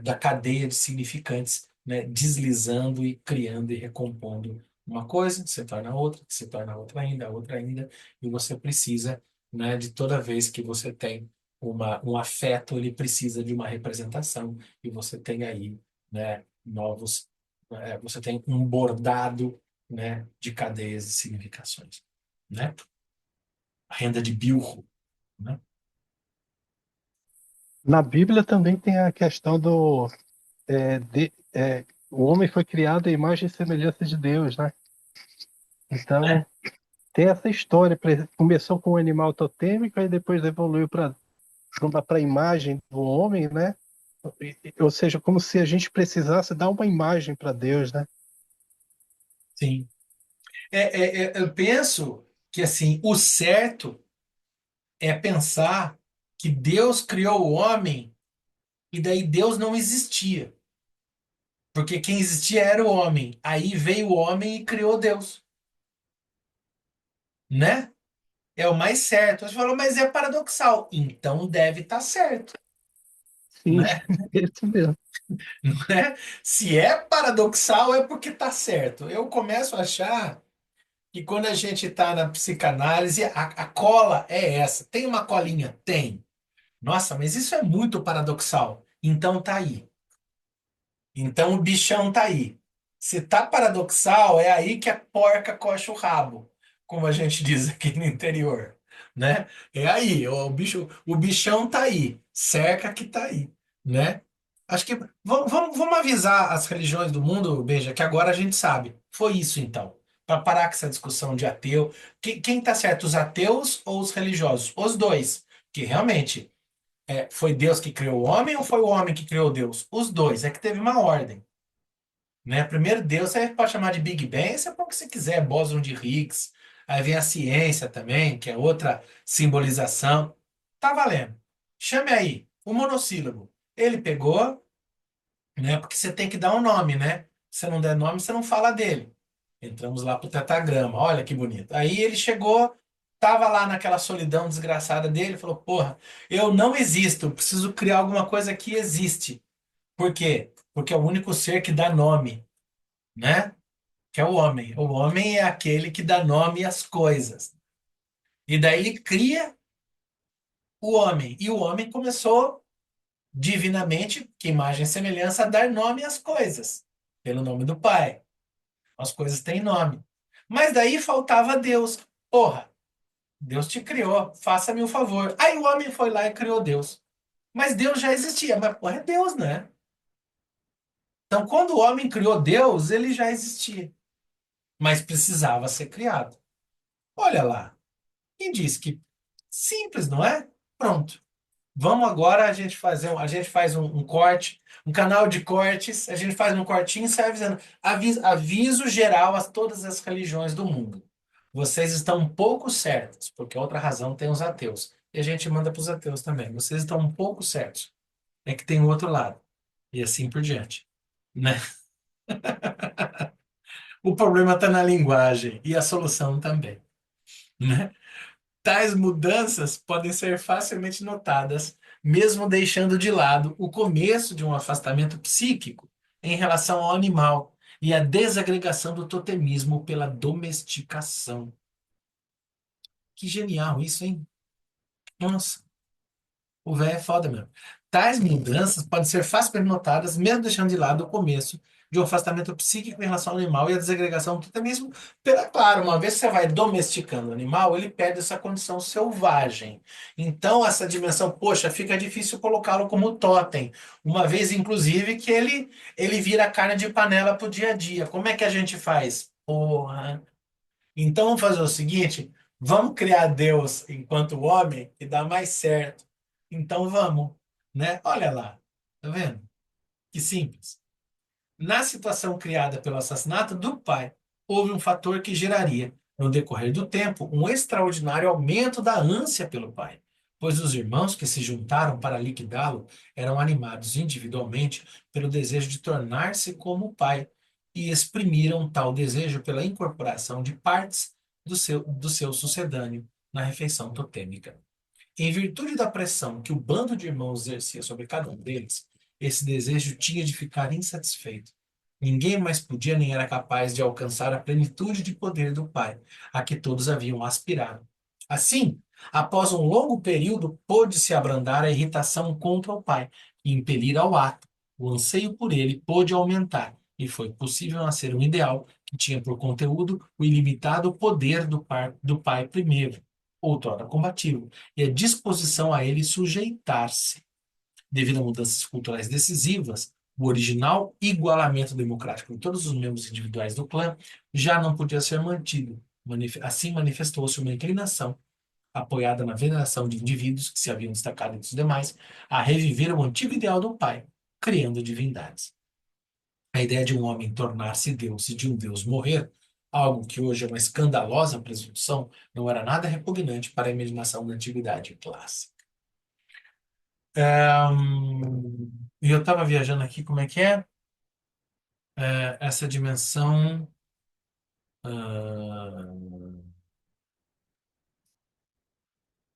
da cadeia de significantes, né, deslizando e criando e recompondo uma coisa, se torna outra, que se torna outra ainda, e você precisa, né, de toda vez que você tem um afeto, ele precisa de uma representação, e você tem aí, né, você tem um bordado, né, de cadeias de significações, né? A renda de Bilro, né? Na Bíblia também tem a questão do o homem foi criado à imagem e semelhança de Deus, né? Então tem essa história. Começou com um animal totêmico, aí depois evoluiu para a imagem do homem, né? Ou seja, como se a gente precisasse dar uma imagem para Deus, né? Sim. Eu penso que assim, o certo é pensar que Deus criou o homem e daí Deus não existia. Porque quem existia era o homem. Aí veio o homem e criou Deus, né? É o mais certo. Você falou, mas é paradoxal. Então deve estar certo, Sim, né? é isso mesmo. Né? Se é paradoxal, é porque está certo. Eu começo a achar que quando a gente está na psicanálise, a cola é essa. Tem uma colinha? Tem. Nossa, mas isso é muito paradoxal. Então tá aí. Então o bichão tá aí. Se tá paradoxal, é aí que a porca coxa o rabo, como a gente diz aqui no interior, né? É aí, o bichão tá aí, cerca que tá aí, né? Acho que vamos avisar as religiões do mundo, Beija, que agora a gente sabe. Foi isso então. Para parar com essa discussão de ateu. Quem tá certo, os ateus ou os religiosos? Os dois. Que realmente foi Deus que criou o homem ou foi o homem que criou Deus? Os dois. É que teve uma ordem, né? Primeiro Deus você pode chamar de Big Bang, você põe o que você quiser, bóson de Higgs. Aí vem a ciência também, que é outra simbolização. Tá valendo. Chame aí o monossílabo. Ele pegou, né? Porque você tem que dar um nome, né? Se você não der nome, você não fala dele. Entramos lá pro tetagrama. Olha que bonito. Aí ele chegou, tava lá naquela solidão desgraçada dele, falou: Porra, eu não existo, eu preciso criar alguma coisa que existe. Por quê? Porque é o único ser que dá nome, né? Que é o homem. O homem é aquele que dá nome às coisas. E daí ele cria o homem. E o homem começou divinamente, que imagem e semelhança, a dar nome às coisas, pelo nome do Pai. As coisas têm nome. Mas daí faltava Deus. Porra, Deus te criou, faça-me o favor. Aí o homem foi lá e criou Deus. Mas Deus já existia, mas porra, é Deus, né? Então, quando o homem criou Deus, ele já existia, mas precisava ser criado. Olha lá. Quem disse que simples, não é? Pronto. Vamos agora a gente faz um corte, um canal de cortes, a gente faz um cortinho e sai avisando. Aviso geral a todas as religiões do mundo. Vocês estão um pouco certos, porque outra razão tem os ateus. E a gente manda para os ateus também. Vocês estão um pouco certos. É que tem o outro lado. E assim por diante, né? O problema está na linguagem e a solução também, né? Tais mudanças podem ser facilmente notadas, mesmo deixando de lado o começo de um afastamento psíquico em relação ao animal e a desagregação do totemismo pela domesticação. Que genial isso, hein? Nossa, o velho é foda mesmo. Tais mudanças podem ser facilmente notadas, mesmo deixando de lado o começo de um afastamento psíquico em relação ao animal e a desagregação do totemismo. Claro, uma vez que você vai domesticando o animal, ele perde essa condição selvagem. Então, essa dimensão, poxa, fica difícil colocá-lo como totem. Uma vez, inclusive, que ele vira carne de panela pro dia a dia. Como é que a gente faz? Porra. Então, vamos fazer o seguinte: vamos criar Deus enquanto homem e dá mais certo. Então, vamos, né? Olha lá, tá vendo? Que simples. Na situação criada pelo assassinato do pai, houve um fator que geraria, no decorrer do tempo, um extraordinário aumento da ânsia pelo pai, pois os irmãos que se juntaram para liquidá-lo eram animados individualmente pelo desejo de tornar-se como o pai e exprimiram tal desejo pela incorporação de partes do seu sucedâneo na refeição totêmica. Em virtude da pressão que o bando de irmãos exercia sobre cada um deles, esse desejo tinha de ficar insatisfeito. Ninguém mais podia nem era capaz de alcançar a plenitude de poder do Pai, a que todos haviam aspirado. Assim, após um longo período, pôde-se abrandar a irritação contra o Pai e impelir ao ato. O anseio por ele pôde aumentar, e foi possível nascer um ideal que tinha por conteúdo o ilimitado poder do Pai primeiro, outrora combativo, e a disposição a ele sujeitar-se. Devido a mudanças culturais decisivas, o original igualamento democrático de todos os membros individuais do clã já não podia ser mantido. Assim manifestou-se uma inclinação, apoiada na veneração de indivíduos que se haviam destacado entre os demais, a reviver o antigo ideal do pai, criando divindades. A ideia de um homem tornar-se Deus e de um Deus morrer, algo que hoje é uma escandalosa presunção, não era nada repugnante para a imaginação da antiguidade clássica. E eu estava viajando aqui, como é que é? Essa dimensão. ah,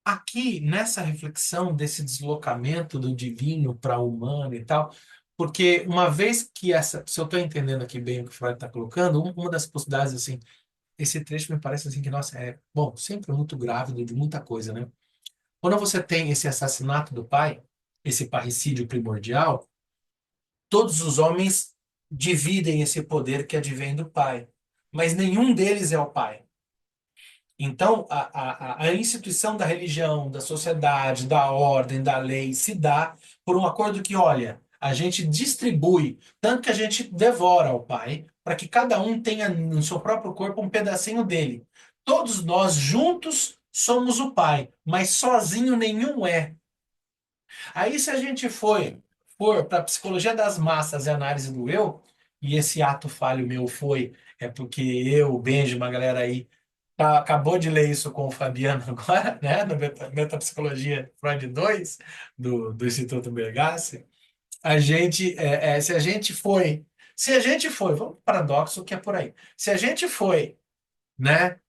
Aqui, nessa reflexão desse deslocamento do divino para o humano e tal, porque uma vez que essa, se eu estou entendendo aqui bem o que o Freud está colocando, uma das possibilidades, assim, esse trecho me parece assim que, nossa, bom, sempre muito grávido de muita coisa, né? Quando você tem esse assassinato do pai, esse parricídio primordial, todos os homens dividem esse poder que advém do pai, mas nenhum deles é o pai. Então, a instituição da religião, da sociedade, da ordem, da lei se dá por um acordo que, olha, a gente distribui, tanto que a gente devora o pai, para que cada um tenha no seu próprio corpo um pedacinho dele. Todos nós juntos somos o pai, mas sozinho nenhum é. Aí, se a gente for para a psicologia das massas e análise do eu, e esse ato falho meu é porque eu, o Benjamin, a galera aí, acabou de ler isso com o Fabiano agora, né, no Metapsicologia Freud 2, do Instituto Bergassi, se a gente foi, vamos para o paradoxo que é por aí, se a gente foi, né,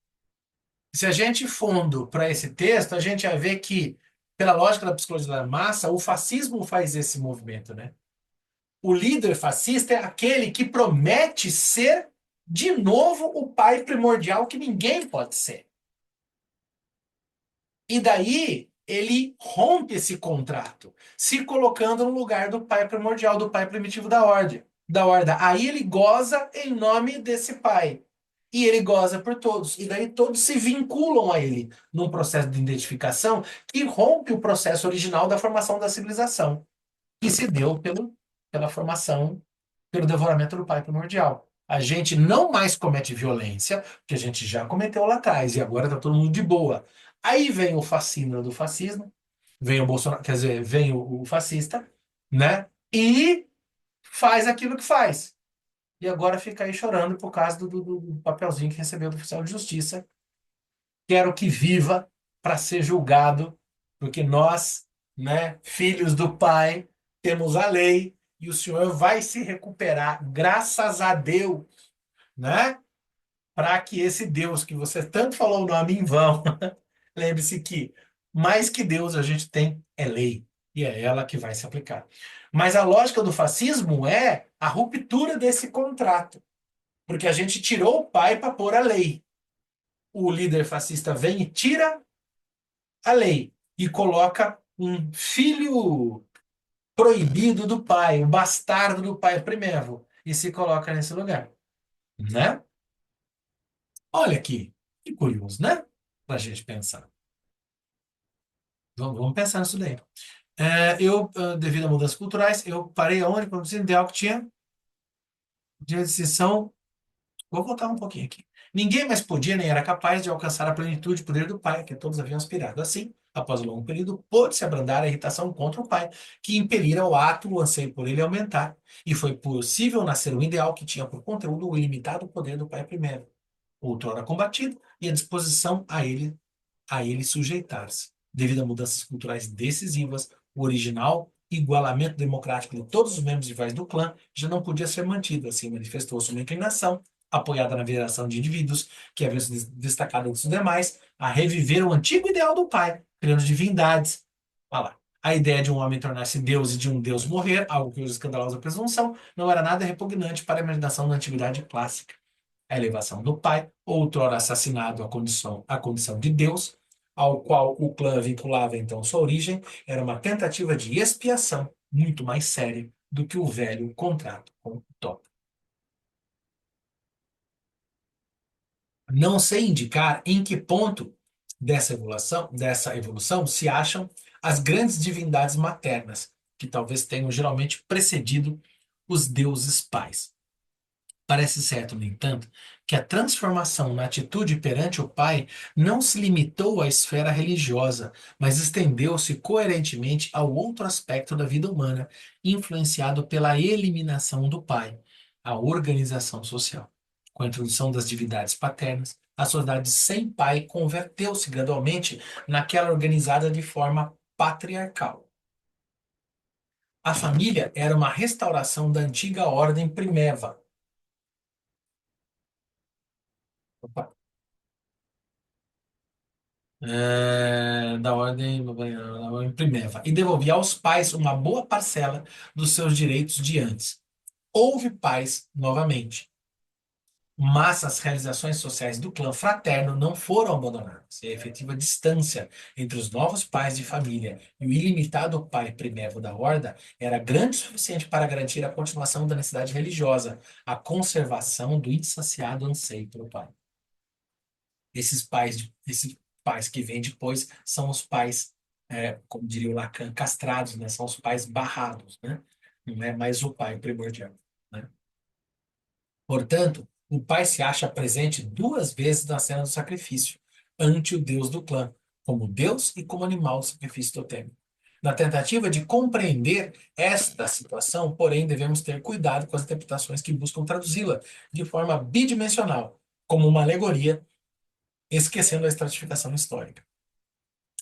se a gente fundo para esse texto, a gente vai ver que, pela lógica da psicologia da massa, o fascismo faz esse movimento, né? O líder fascista é aquele que promete ser de novo o pai primordial que ninguém pode ser. E daí ele rompe esse contrato, se colocando no lugar do pai primordial, do pai primitivo da ordem. Da ordem. Aí ele goza em nome desse pai. E ele goza por todos. E daí todos se vinculam a ele num processo de identificação que rompe o processo original da formação da civilização, que se deu pela formação, pelo devoramento do pai primordial. A gente não mais comete violência, porque a gente já cometeu lá atrás, e agora está todo mundo de boa. Aí vem o fascínio do fascismo, vem o Bolsonaro, quer dizer, vem o fascista, né? E faz aquilo que faz. E agora fica aí chorando por causa do papelzinho que recebeu do oficial de justiça. Quero que viva para ser julgado, porque nós, né, filhos do Pai, temos a lei e o Senhor vai se recuperar, graças a Deus, né? Para que esse Deus que você tanto falou o nome em vão, lembre-se que mais que Deus a gente tem é lei, e é ela que vai se aplicar. Mas a lógica do fascismo é a ruptura desse contrato, porque a gente tirou o pai para pôr a lei. O líder fascista vem e tira a lei e coloca um filho proibido do pai, o bastardo do pai primeiro, e se coloca nesse lugar, né? Olha aqui, que curioso, né? Pra gente pensar. Vamos pensar nisso daí. Devido a mudanças culturais, eu parei aonde? Quando o ideal que tinha de exceção. Vou voltar um pouquinho aqui. Ninguém mais podia nem era capaz de alcançar a plenitude e poder do pai, que todos haviam aspirado. Assim, após um longo período, pôde-se abrandar a irritação contra o pai, que impelira o ato, o anseio por ele aumentar. E foi possível nascer um ideal que tinha por conteúdo o ilimitado poder do pai primeiro, outrora combatido, e a disposição a ele sujeitar-se. Devido a mudanças culturais decisivas, o original igualamento democrático de todos os membros rivais do clã já não podia ser mantido. Assim, manifestou-se uma inclinação, apoiada na veneração de indivíduos que haviam se destacado dos demais, a reviver o antigo ideal do pai, criando divindades. Olha lá. A ideia de um homem tornar-se Deus e de um Deus morrer, algo que hoje é escandalosa presunção, não era nada repugnante para a imaginação da antiguidade clássica. A elevação do pai, outrora assassinado à condição de Deus, ao qual o clã vinculava então sua origem, era uma tentativa de expiação muito mais séria do que o velho contrato com o Tó. Não sei indicar em que ponto dessa evolução se acham as grandes divindades maternas, que talvez tenham geralmente precedido os deuses pais. Parece certo, no entanto, que a transformação na atitude perante o Pai não se limitou à esfera religiosa, mas estendeu-se coerentemente ao outro aspecto da vida humana, influenciado pela eliminação do Pai, a organização social. Com a introdução das divindades paternas, a sociedade sem pai converteu-se gradualmente naquela organizada de forma patriarcal. A família era uma restauração da antiga ordem primeva. Opa. Da ordem primeva, e devolvia aos pais uma boa parcela dos seus direitos de antes. Houve paz novamente, mas as realizações sociais do clã fraterno não foram abandonadas, e a efetiva distância entre os novos pais de família e o ilimitado pai primevo da horda era grande o suficiente para garantir a continuação da necessidade religiosa, a conservação do insaciado anseio pelo pai. Esses pais que vêm depois são os pais, como diria o Lacan, castrados, né? São os pais barrados, né? Não é mais o pai primordial, né? Portanto, o pai se acha presente duas vezes na cena do sacrifício, ante o Deus do clã, como Deus e como animal do sacrifício totêmico. Na tentativa de compreender esta situação, porém, devemos ter cuidado com as interpretações que buscam traduzi-la de forma bidimensional, como uma alegoria, esquecendo a estratificação histórica.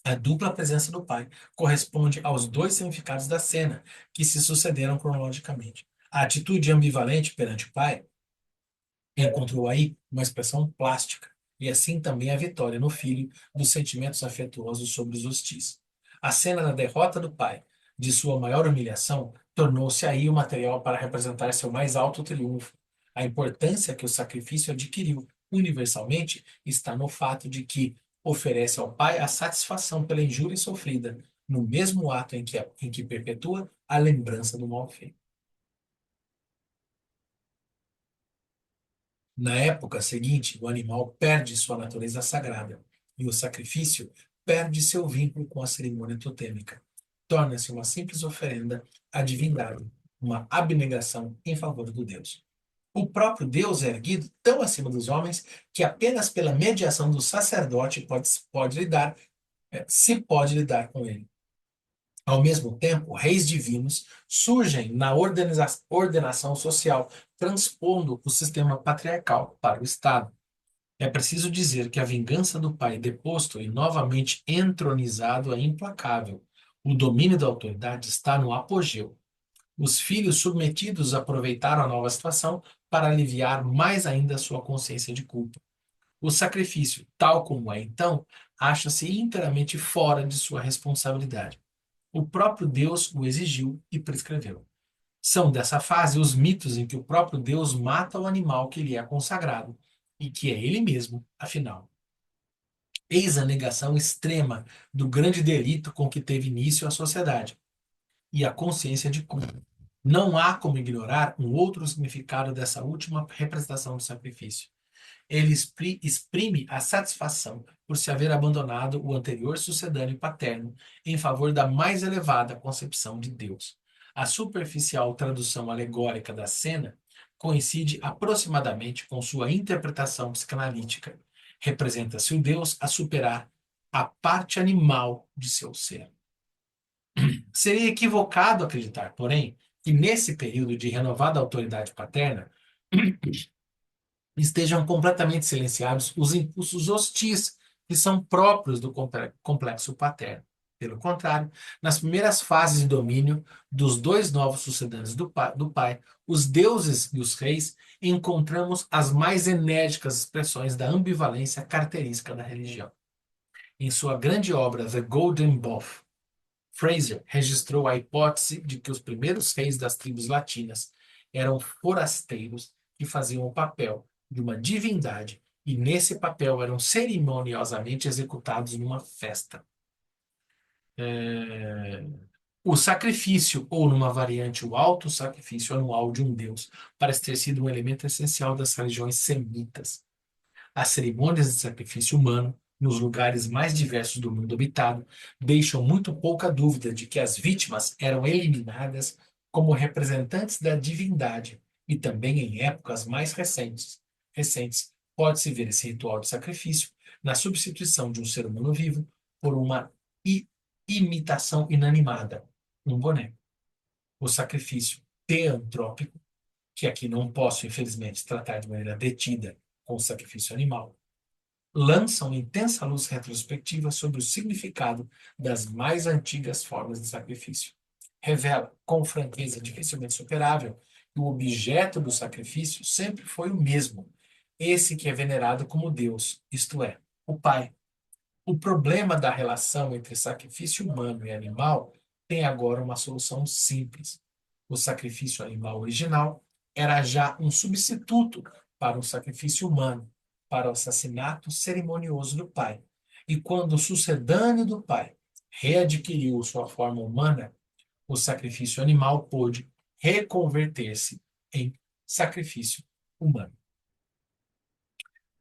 A dupla presença do pai corresponde aos dois significados da cena, que se sucederam cronologicamente. A atitude ambivalente perante o pai encontrou aí uma expressão plástica, e assim também a vitória no filho dos sentimentos afetuosos sobre os hostis. A cena da derrota do pai, de sua maior humilhação, tornou-se aí o material para representar seu mais alto triunfo. A importância que o sacrifício adquiriu universalmente está no fato de que oferece ao pai a satisfação pela injúria sofrida, no mesmo ato em que perpetua a lembrança do mal feito. Na época seguinte, o animal perde sua natureza sagrada e o sacrifício perde seu vínculo com a cerimônia totêmica. Torna-se uma simples oferenda à divindade, uma abnegação em favor do Deus. O próprio Deus é erguido tão acima dos homens que apenas pela mediação do sacerdote se pode lidar com ele. Ao mesmo tempo, reis divinos surgem na ordenação social, transpondo o sistema patriarcal para o Estado. É preciso dizer que a vingança do pai deposto e novamente entronizado é implacável. O domínio da autoridade está no apogeu. Os filhos submetidos aproveitaram a nova situação para aliviar mais ainda sua consciência de culpa. O sacrifício, tal como é então, acha-se inteiramente fora de sua responsabilidade. O próprio Deus o exigiu e prescreveu. São dessa fase os mitos em que o próprio Deus mata o animal que lhe é consagrado, e que é ele mesmo, afinal. Eis a negação extrema do grande delito com que teve início a sociedade, e a consciência de culpa. Não há como ignorar um outro significado dessa última representação do sacrifício. Ele exprime a satisfação por se haver abandonado o anterior sucedâneo paterno em favor da mais elevada concepção de Deus. A superficial tradução alegórica da cena coincide aproximadamente com sua interpretação psicanalítica. Representa-se o Deus a superar a parte animal de seu ser. Seria equivocado acreditar, porém, que nesse período de renovada autoridade paterna, estejam completamente silenciados os impulsos hostis que são próprios do complexo paterno. Pelo contrário, nas primeiras fases de domínio dos dois novos sucedâneos do pai, os deuses e os reis, encontramos as mais enérgicas expressões da ambivalência característica da religião. Em sua grande obra The Golden Bough, Fraser registrou a hipótese de que os primeiros reis das tribos latinas eram forasteiros que faziam o papel de uma divindade e nesse papel eram cerimoniosamente executados numa festa. O sacrifício, ou numa variante, o auto-sacrifício anual de um deus, parece ter sido um elemento essencial das religiões semitas. As cerimônias de sacrifício humano, nos lugares mais diversos do mundo habitado, deixam muito pouca dúvida de que as vítimas eram eliminadas como representantes da divindade e também em épocas mais recentes, pode-se ver esse ritual de sacrifício na substituição de um ser humano vivo por uma imitação inanimada, um boneco. O sacrifício teantrópico, que aqui não posso, infelizmente, tratar de maneira detida com o sacrifício animal, lança uma intensa luz retrospectiva sobre o significado das mais antigas formas de sacrifício. Revela, com franqueza dificilmente superável, que o objeto do sacrifício sempre foi o mesmo, esse que é venerado como Deus, isto é, o Pai. O problema da relação entre sacrifício humano e animal tem agora uma solução simples. O sacrifício animal original era já um substituto para o sacrifício humano, para o assassinato cerimonioso do pai. E quando o sucedâneo do pai readquiriu sua forma humana, o sacrifício animal pôde reconverter-se em sacrifício humano.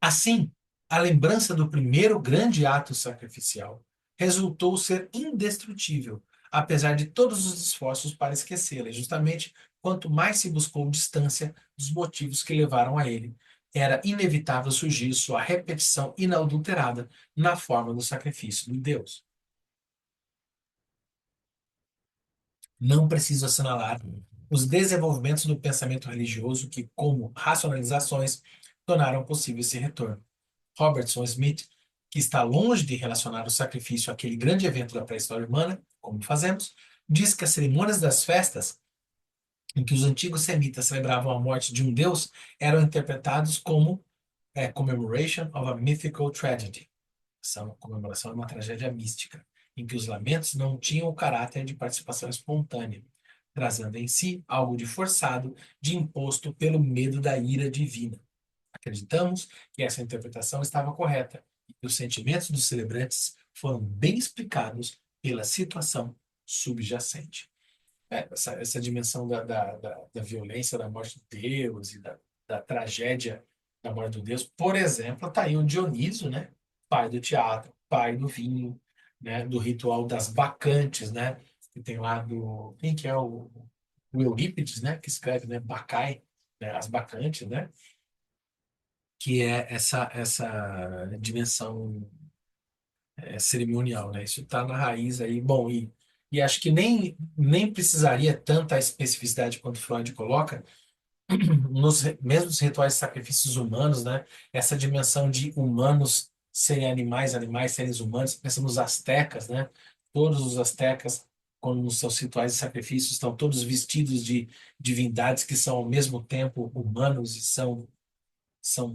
Assim, a lembrança do primeiro grande ato sacrificial resultou ser indestrutível, apesar de todos os esforços para esquecê-la. E justamente quanto mais se buscou distância dos motivos que levaram a ele, era inevitável surgir sua repetição inadulterada na forma do sacrifício de Deus. Não preciso assinalar os desenvolvimentos do pensamento religioso que, como racionalizações, tornaram possível esse retorno. Robertson Smith, que está longe de relacionar o sacrifício àquele grande evento da pré-história humana, como fazemos, diz que as cerimônias das festas em que os antigos semitas celebravam a morte de um deus eram interpretados como commemoration of a mythical tragedy. Essa comemoração é uma tragédia mística, em que os lamentos não tinham o caráter de participação espontânea, trazendo em si algo de forçado, de imposto pelo medo da ira divina. Acreditamos que essa interpretação estava correta e que os sentimentos dos celebrantes foram bem explicados pela situação subjacente. Essa dimensão da violência da morte de Deus e da tragédia da morte de Deus, por exemplo, está aí o Dioniso, né? Pai do teatro, pai do vinho, né? Do ritual das bacantes, né? Que tem lá do... Quem que é o Eurípides, né? Que escreve, né? Bacai, né? As bacantes, né? Que é essa dimensão cerimonial, né? Isso está na raiz aí. Bom, e acho que nem precisaria tanta especificidade quanto Freud coloca, nos mesmos rituais de sacrifícios humanos, né? Essa dimensão de humanos serem animais, animais seres humanos. Pensa nos astecas, né? Todos os astecas, quando nos seus rituais de sacrifício, estão todos vestidos de divindades que são ao mesmo tempo humanos e são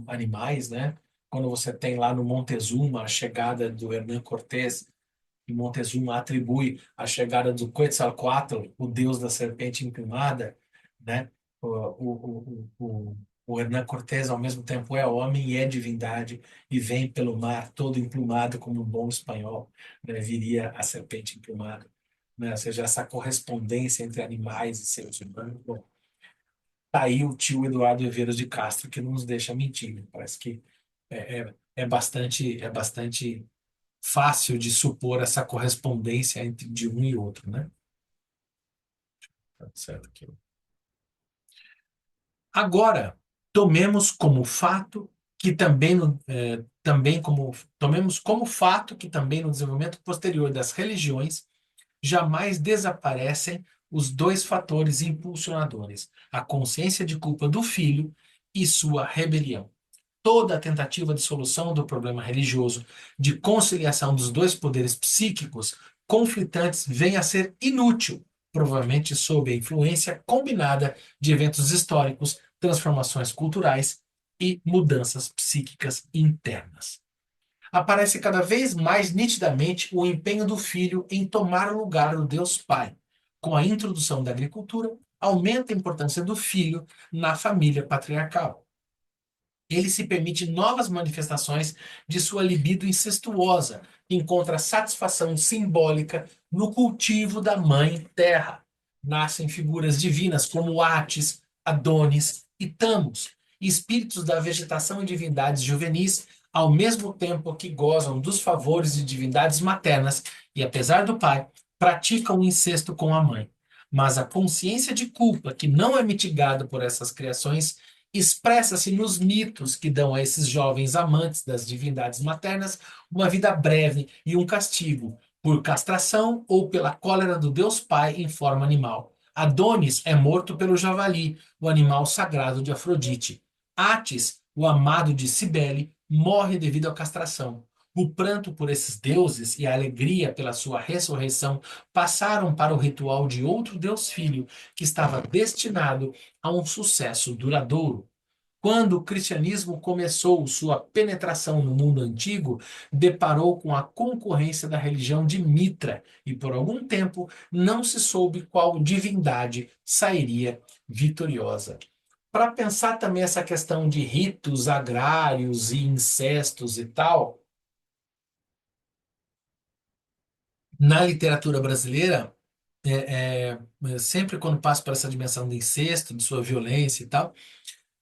animais, né? Quando você tem lá no Montezuma a chegada do Hernán Cortés, e Montezuma atribui a chegada do Quetzalcoatl, o deus da serpente emplumada, né? O Hernán Cortés, ao mesmo tempo, é homem e é divindade, e vem pelo mar todo emplumado como um bom espanhol, né? Viria a serpente emplumada, né? Ou seja, essa correspondência entre animais e seres humanos. Bom, tá aí o tio Eduardo Viveiros de Castro que não nos deixa mentir, né? Parece que é bastante fácil de supor essa correspondência entre de um e outro, né? Tá certo aqui. Agora, tomemos como fato que tomemos como fato que também no desenvolvimento posterior das religiões jamais desaparecem os dois fatores impulsionadores, a consciência de culpa do filho e sua rebelião. Toda a tentativa de solução do problema religioso, de conciliação dos dois poderes psíquicos conflitantes, vem a ser inútil, provavelmente sob a influência combinada de eventos históricos, transformações culturais e mudanças psíquicas internas. Aparece cada vez mais nitidamente o empenho do filho em tomar o lugar do Deus Pai. Com a introdução da agricultura, aumenta a importância do filho na família patriarcal. Ele se permite novas manifestações de sua libido incestuosa, que encontra satisfação simbólica no cultivo da mãe terra. Nascem figuras divinas como Atis, Adonis e Tamos, espíritos da vegetação e divindades juvenis, ao mesmo tempo que gozam dos favores de divindades maternas e, apesar do pai, praticam o incesto com a mãe. mas a consciência de culpa, que não é mitigada por essas criações, expressa-se nos mitos que dão a esses jovens amantes das divindades maternas uma vida breve e um castigo, por castração ou pela cólera do Deus Pai em forma animal. Adonis é morto pelo javali, o animal sagrado de Afrodite. Atis, o amado de Cibele, morre devido à castração. O pranto por esses deuses e a alegria pela sua ressurreição passaram para o ritual de outro Deus Filho, que estava destinado a um sucesso duradouro. Quando o cristianismo começou sua penetração no mundo antigo, deparou com a concorrência da religião de Mitra e, por algum tempo, não se soube qual divindade sairia vitoriosa. Para pensar também essa questão de ritos agrários e incestos e tal, na literatura brasileira, sempre quando passo por essa dimensão do incesto, de sua violência e tal,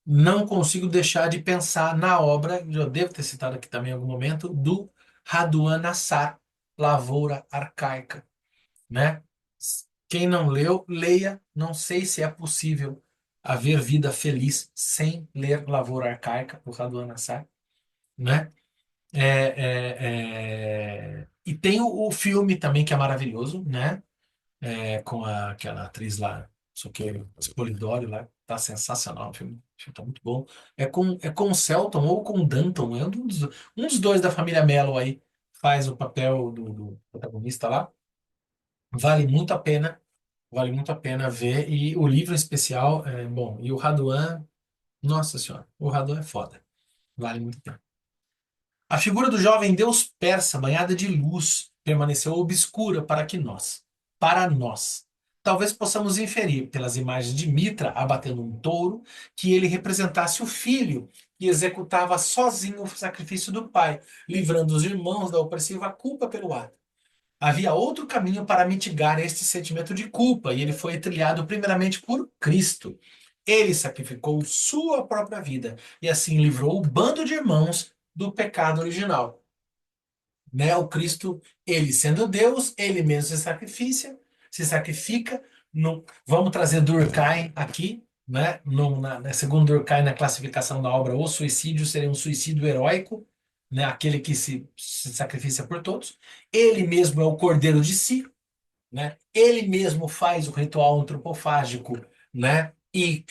não consigo deixar de pensar na obra, já devo ter citado aqui também em algum momento, do Raduan Nassar, Lavoura Arcaica, né? Quem não leu, leia. Não sei se é possível haver vida feliz sem ler Lavoura Arcaica, do Raduan Nassar, né? E tem o filme também que é maravilhoso, né? Com aquela atriz lá, só que Polidori lá, tá sensacional o filme tá muito bom. É com o Selton ou com o Danton, um dos dois da família Mello aí faz o papel do protagonista lá. Vale muito a pena ver. E o livro em especial é bom. E o Raduan, nossa senhora, o Raduan é foda. Vale muito a pena. A figura do jovem deus persa, banhada de luz, permaneceu obscura para nós. Talvez possamos inferir, pelas imagens de Mitra abatendo um touro, que ele representasse o filho que executava sozinho o sacrifício do pai, livrando os irmãos da opressiva culpa pelo ato. Havia outro caminho para mitigar este sentimento de culpa, e ele foi trilhado primeiramente por Cristo. Ele sacrificou sua própria vida e assim livrou o bando de irmãos do pecado original, né? O Cristo, ele sendo Deus, ele mesmo se sacrifica. Vamos trazer Durkheim aqui, né? Segundo Durkheim, na classificação da obra, o suicídio seria um suicídio heróico, né? Aquele que se sacrifica por todos. Ele mesmo é o cordeiro de si, né? Ele mesmo faz o ritual antropofágico, né? E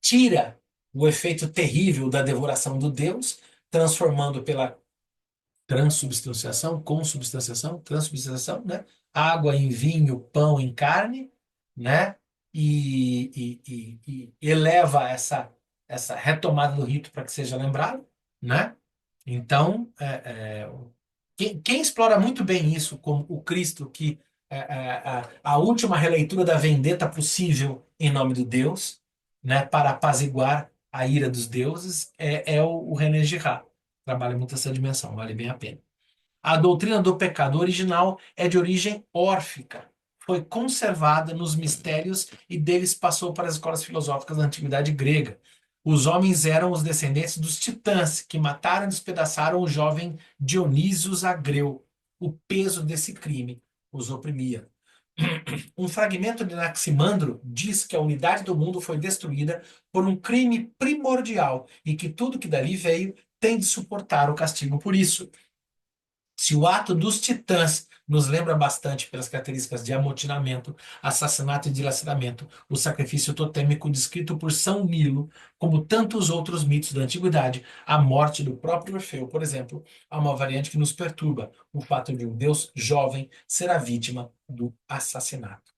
tira o efeito terrível da devoração do Deus, transformando pela transubstanciação, né? Água em vinho, pão em carne, né? E eleva essa retomada do rito para que seja lembrado, né? Então, quem explora muito bem isso, como o Cristo, que a última releitura da vendetta possível em nome do Deus, né, para apaziguar a ira dos deuses, é o René Girard. Trabalha muito essa dimensão, vale bem a pena. A doutrina do pecado original é de origem órfica. Foi conservada nos mistérios e deles passou para as escolas filosóficas da antiguidade grega. Os homens eram os descendentes dos titãs, que mataram e despedaçaram o jovem Dionísio Zagreu. O peso desse crime os oprimia. Um fragmento de Anaximandro diz que a unidade do mundo foi destruída por um crime primordial e que tudo que dali veio tem de suportar o castigo por isso. Se o ato dos titãs nos lembra bastante pelas características de amotinamento, assassinato e dilaceramento, o sacrifício totêmico descrito por São Nilo, como tantos outros mitos da antiguidade, a morte do próprio Orfeu, por exemplo, há uma variante que nos perturba, o fato de um Deus jovem ser a vítima do assassinato.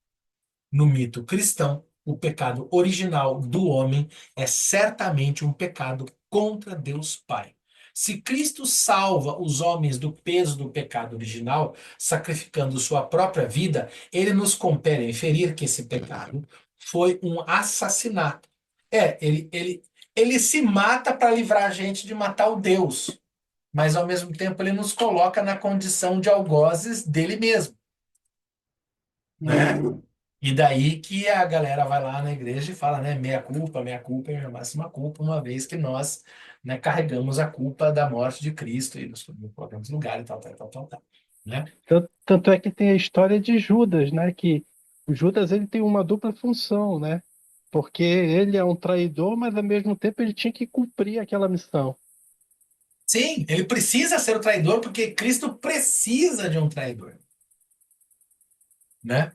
No mito cristão, o pecado original do homem é certamente um pecado contra Deus Pai. Se Cristo salva os homens do peso do pecado original, sacrificando sua própria vida, ele nos compele a inferir que esse pecado foi um assassinato. Ele se mata para livrar a gente de matar o Deus, mas ao mesmo tempo ele nos coloca na condição de algozes dele mesmo, né? E daí que a galera vai lá na igreja e fala, né, meia culpa é a máxima culpa, uma vez que nós, né, carregamos a culpa da morte de Cristo e nos colocamos no lugar e tal, tal, tal, tal, tal, né? Tanto é que tem a história de Judas, né? Que o Judas ele tem uma dupla função, né? Porque ele é um traidor, mas ao mesmo tempo ele tinha que cumprir aquela missão. Sim, ele precisa ser o traidor porque Cristo precisa de um traidor, né?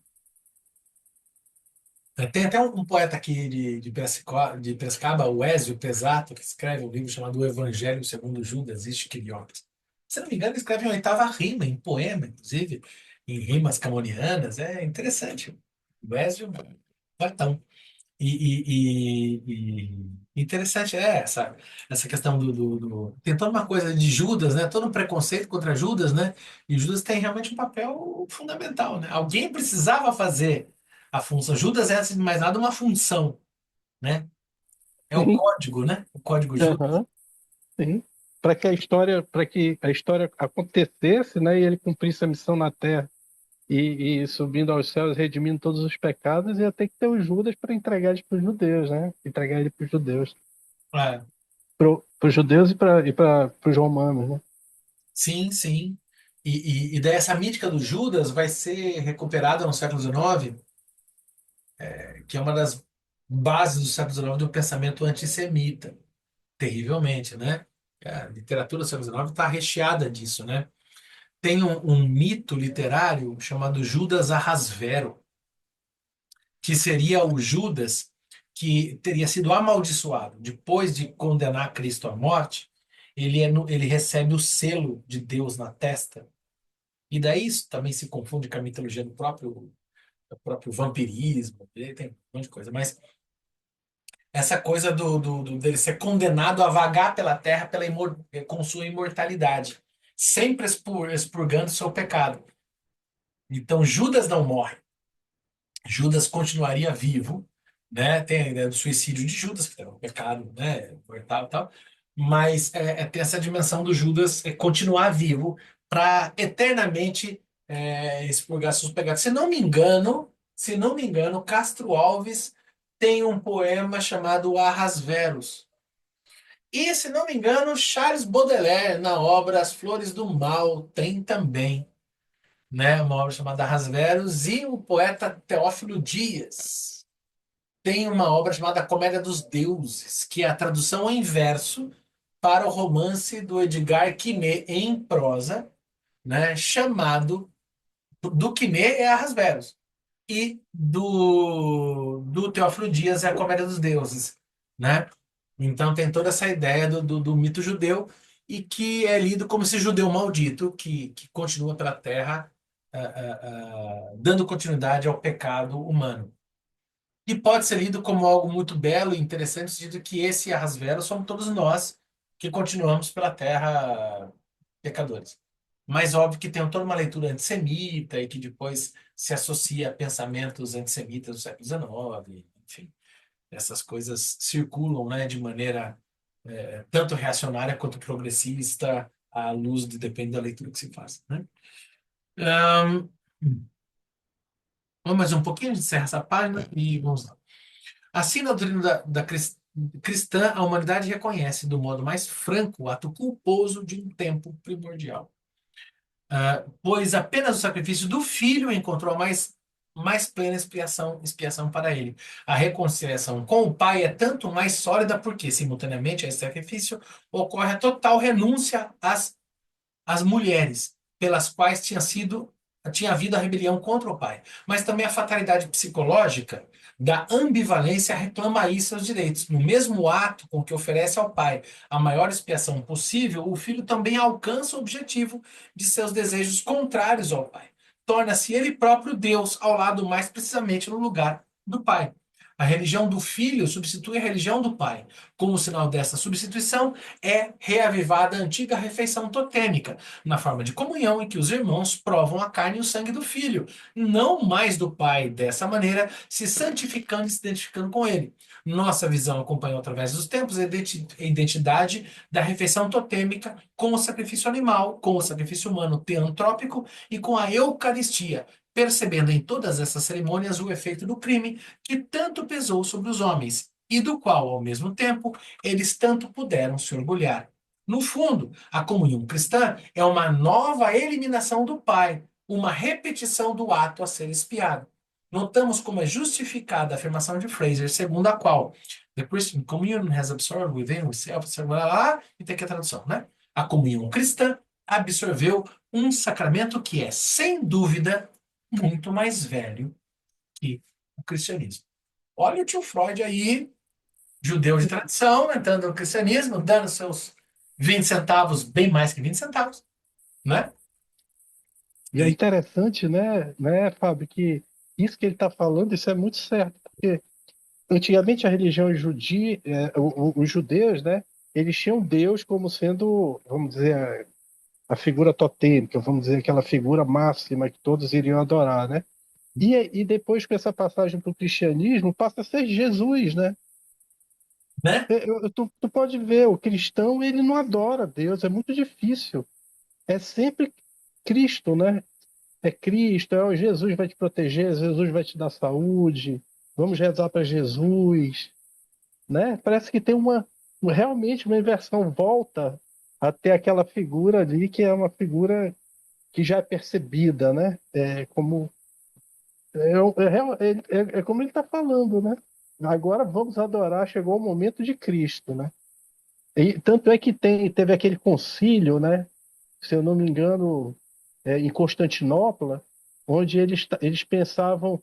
Tem até um poeta aqui de Piracicaba, o Ézio Pesato, que escreve um livro chamado O Evangelho segundo Judas Iscariotes. Se não me engano, ele escreve em oitava rima, em poema, inclusive, em rimas camonianas. É interessante. O Ézio, poetão. Interessante essa questão Tem toda uma coisa de Judas, né? Todo um preconceito contra Judas, né? E Judas tem realmente um papel fundamental, né? Alguém precisava fazer a função. Judas é, antes de mais nada, uma função, né? É o Sim, código, né? O código Judas. aham, sim. Para que a história acontecesse, né, e ele cumprisse a missão na Terra e subindo aos céus, redimindo todos os pecados, ia ter que ter o Judas para entregar ele para os judeus, né? Entregar ele para os judeus. É, Para os judeus e para os romanos, né? sim, sim. E daí essa mítica do Judas vai ser recuperada no século XIX, que é uma das bases do século XIX do pensamento antissemita. Terrivelmente, né? A literatura do século XIX está recheada disso, né? Tem um mito literário chamado Judas Ahasvero, que seria o Judas que teria sido amaldiçoado. Depois de condenar Cristo à morte, ele recebe o selo de Deus na testa. E daí isso também se confunde com a mitologia do próprio vampirismo, tem um monte de coisa. Mas essa coisa dele ser condenado a vagar pela terra com sua imortalidade, sempre expurgando seu pecado. Então Judas não morre. Judas continuaria vivo, né? Tem a ideia do suicídio de Judas, que é um pecado, né? Mortal e tal. Mas tem essa dimensão do Judas continuar vivo para eternamente expurgar seus pecados. Se não me engano, Castro Alves tem um poema chamado Arrasveros. E, se não me engano, Charles Baudelaire, na obra As Flores do Mal, tem também, né, uma obra chamada Rasveros, e o poeta Teófilo Dias tem uma obra chamada Comédia dos Deuses, que é a tradução em verso para o romance do Edgar Quinet em prosa, né, chamado do Quinet é a Rasveros e do Teófilo Dias é a Comédia dos Deuses, né? Então tem toda essa ideia do mito judeu e que é lido como esse judeu maldito que continua pela terra dando continuidade ao pecado humano. E pode ser lido como algo muito belo e interessante, no sentido que esse Ahasverus somos todos nós que continuamos pela terra pecadores. Mas óbvio que tem toda uma leitura antissemita e que depois se associa a pensamentos antissemitas do século XIX, enfim, essas coisas circulam, né, de maneira tanto reacionária quanto progressista, à luz depende da leitura que se faz, né? Ahn, vamos mais um pouquinho, encerra essa página e vamos lá. Assim, na doutrina cristã, a humanidade reconhece do modo mais franco o ato culposo de um tempo primordial. Pois apenas o sacrifício do filho encontrou a mais plena expiação para ele. A reconciliação com o pai é tanto mais sólida porque, simultaneamente a esse sacrifício, ocorre a total renúncia às mulheres, pelas quais tinha havido a rebelião contra o pai. Mas também a fatalidade psicológica da ambivalência reclama aí seus direitos. No mesmo ato com que oferece ao pai a maior expiação possível, o filho também alcança o objetivo de seus desejos contrários ao pai. Torna-se ele próprio Deus, ao lado mais precisamente no lugar do pai. A religião do filho substitui a religião do pai. Como sinal dessa substituição, é reavivada a antiga refeição totêmica, na forma de comunhão em que os irmãos provam a carne e o sangue do filho, não mais do pai, dessa maneira, se santificando e se identificando com ele. Nossa visão acompanhou através dos tempos a identidade da refeição totêmica com o sacrifício animal, com o sacrifício humano teantrópico e com a Eucaristia, percebendo em todas essas cerimônias o efeito do crime que tanto pesou sobre os homens e do qual, ao mesmo tempo, eles tanto puderam se orgulhar. No fundo, a comunhão cristã é uma nova eliminação do Pai, uma repetição do ato a ser expiado. Notamos como é justificada a afirmação de Fraser, segundo a qual the Christian communion has absorbed within itself, lá, e tem aqui a tradução, né? A comunhão cristã absorveu um sacramento que é, sem dúvida, muito mais velho que o cristianismo. Olha o tio Freud aí, judeu de tradição, entrando no cristianismo, dando seus 20 centavos, bem mais que 20 centavos, né? E é E, interessante, né, Fábio, que isso que ele está falando, isso é muito certo, porque antigamente a religião judia, os judeus, né, eles tinham Deus como sendo, vamos dizer, a figura totêmica, vamos dizer, aquela figura máxima que todos iriam adorar, né? E depois com essa passagem para o cristianismo, passa a ser Jesus, né? né? Tu pode ver, o cristão, ele não adora Deus, é muito difícil. É sempre Cristo, né? É Cristo, é o Jesus vai te proteger, Jesus vai te dar saúde, vamos rezar para Jesus, né? Parece que tem realmente uma inversão, volta até aquela figura ali que é uma figura que já é percebida, né? É como ele está falando, né? Agora vamos adorar, chegou o momento de Cristo, né? E tanto é que teve aquele concílio, né? Se eu não me engano, em Constantinopla, onde eles pensavam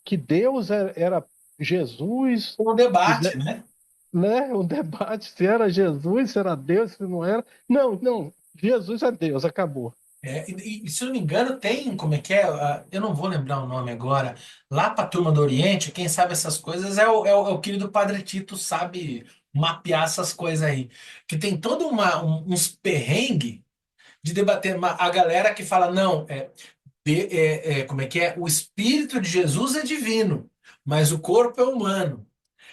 que Deus era Jesus, Um e, debate, né? né? Um debate se era Jesus, se era Deus, se não era. Não, não, Jesus é Deus, acabou. Se eu não me engano, tem, como é que é? Eu não vou lembrar o nome agora. Lá para a turma do Oriente, quem sabe essas coisas é o querido Padre Tito, sabe mapear essas coisas aí. Que tem todo uns perrengue de debater a galera que fala, não, como é que é? O Espírito de Jesus é divino, mas o corpo é humano.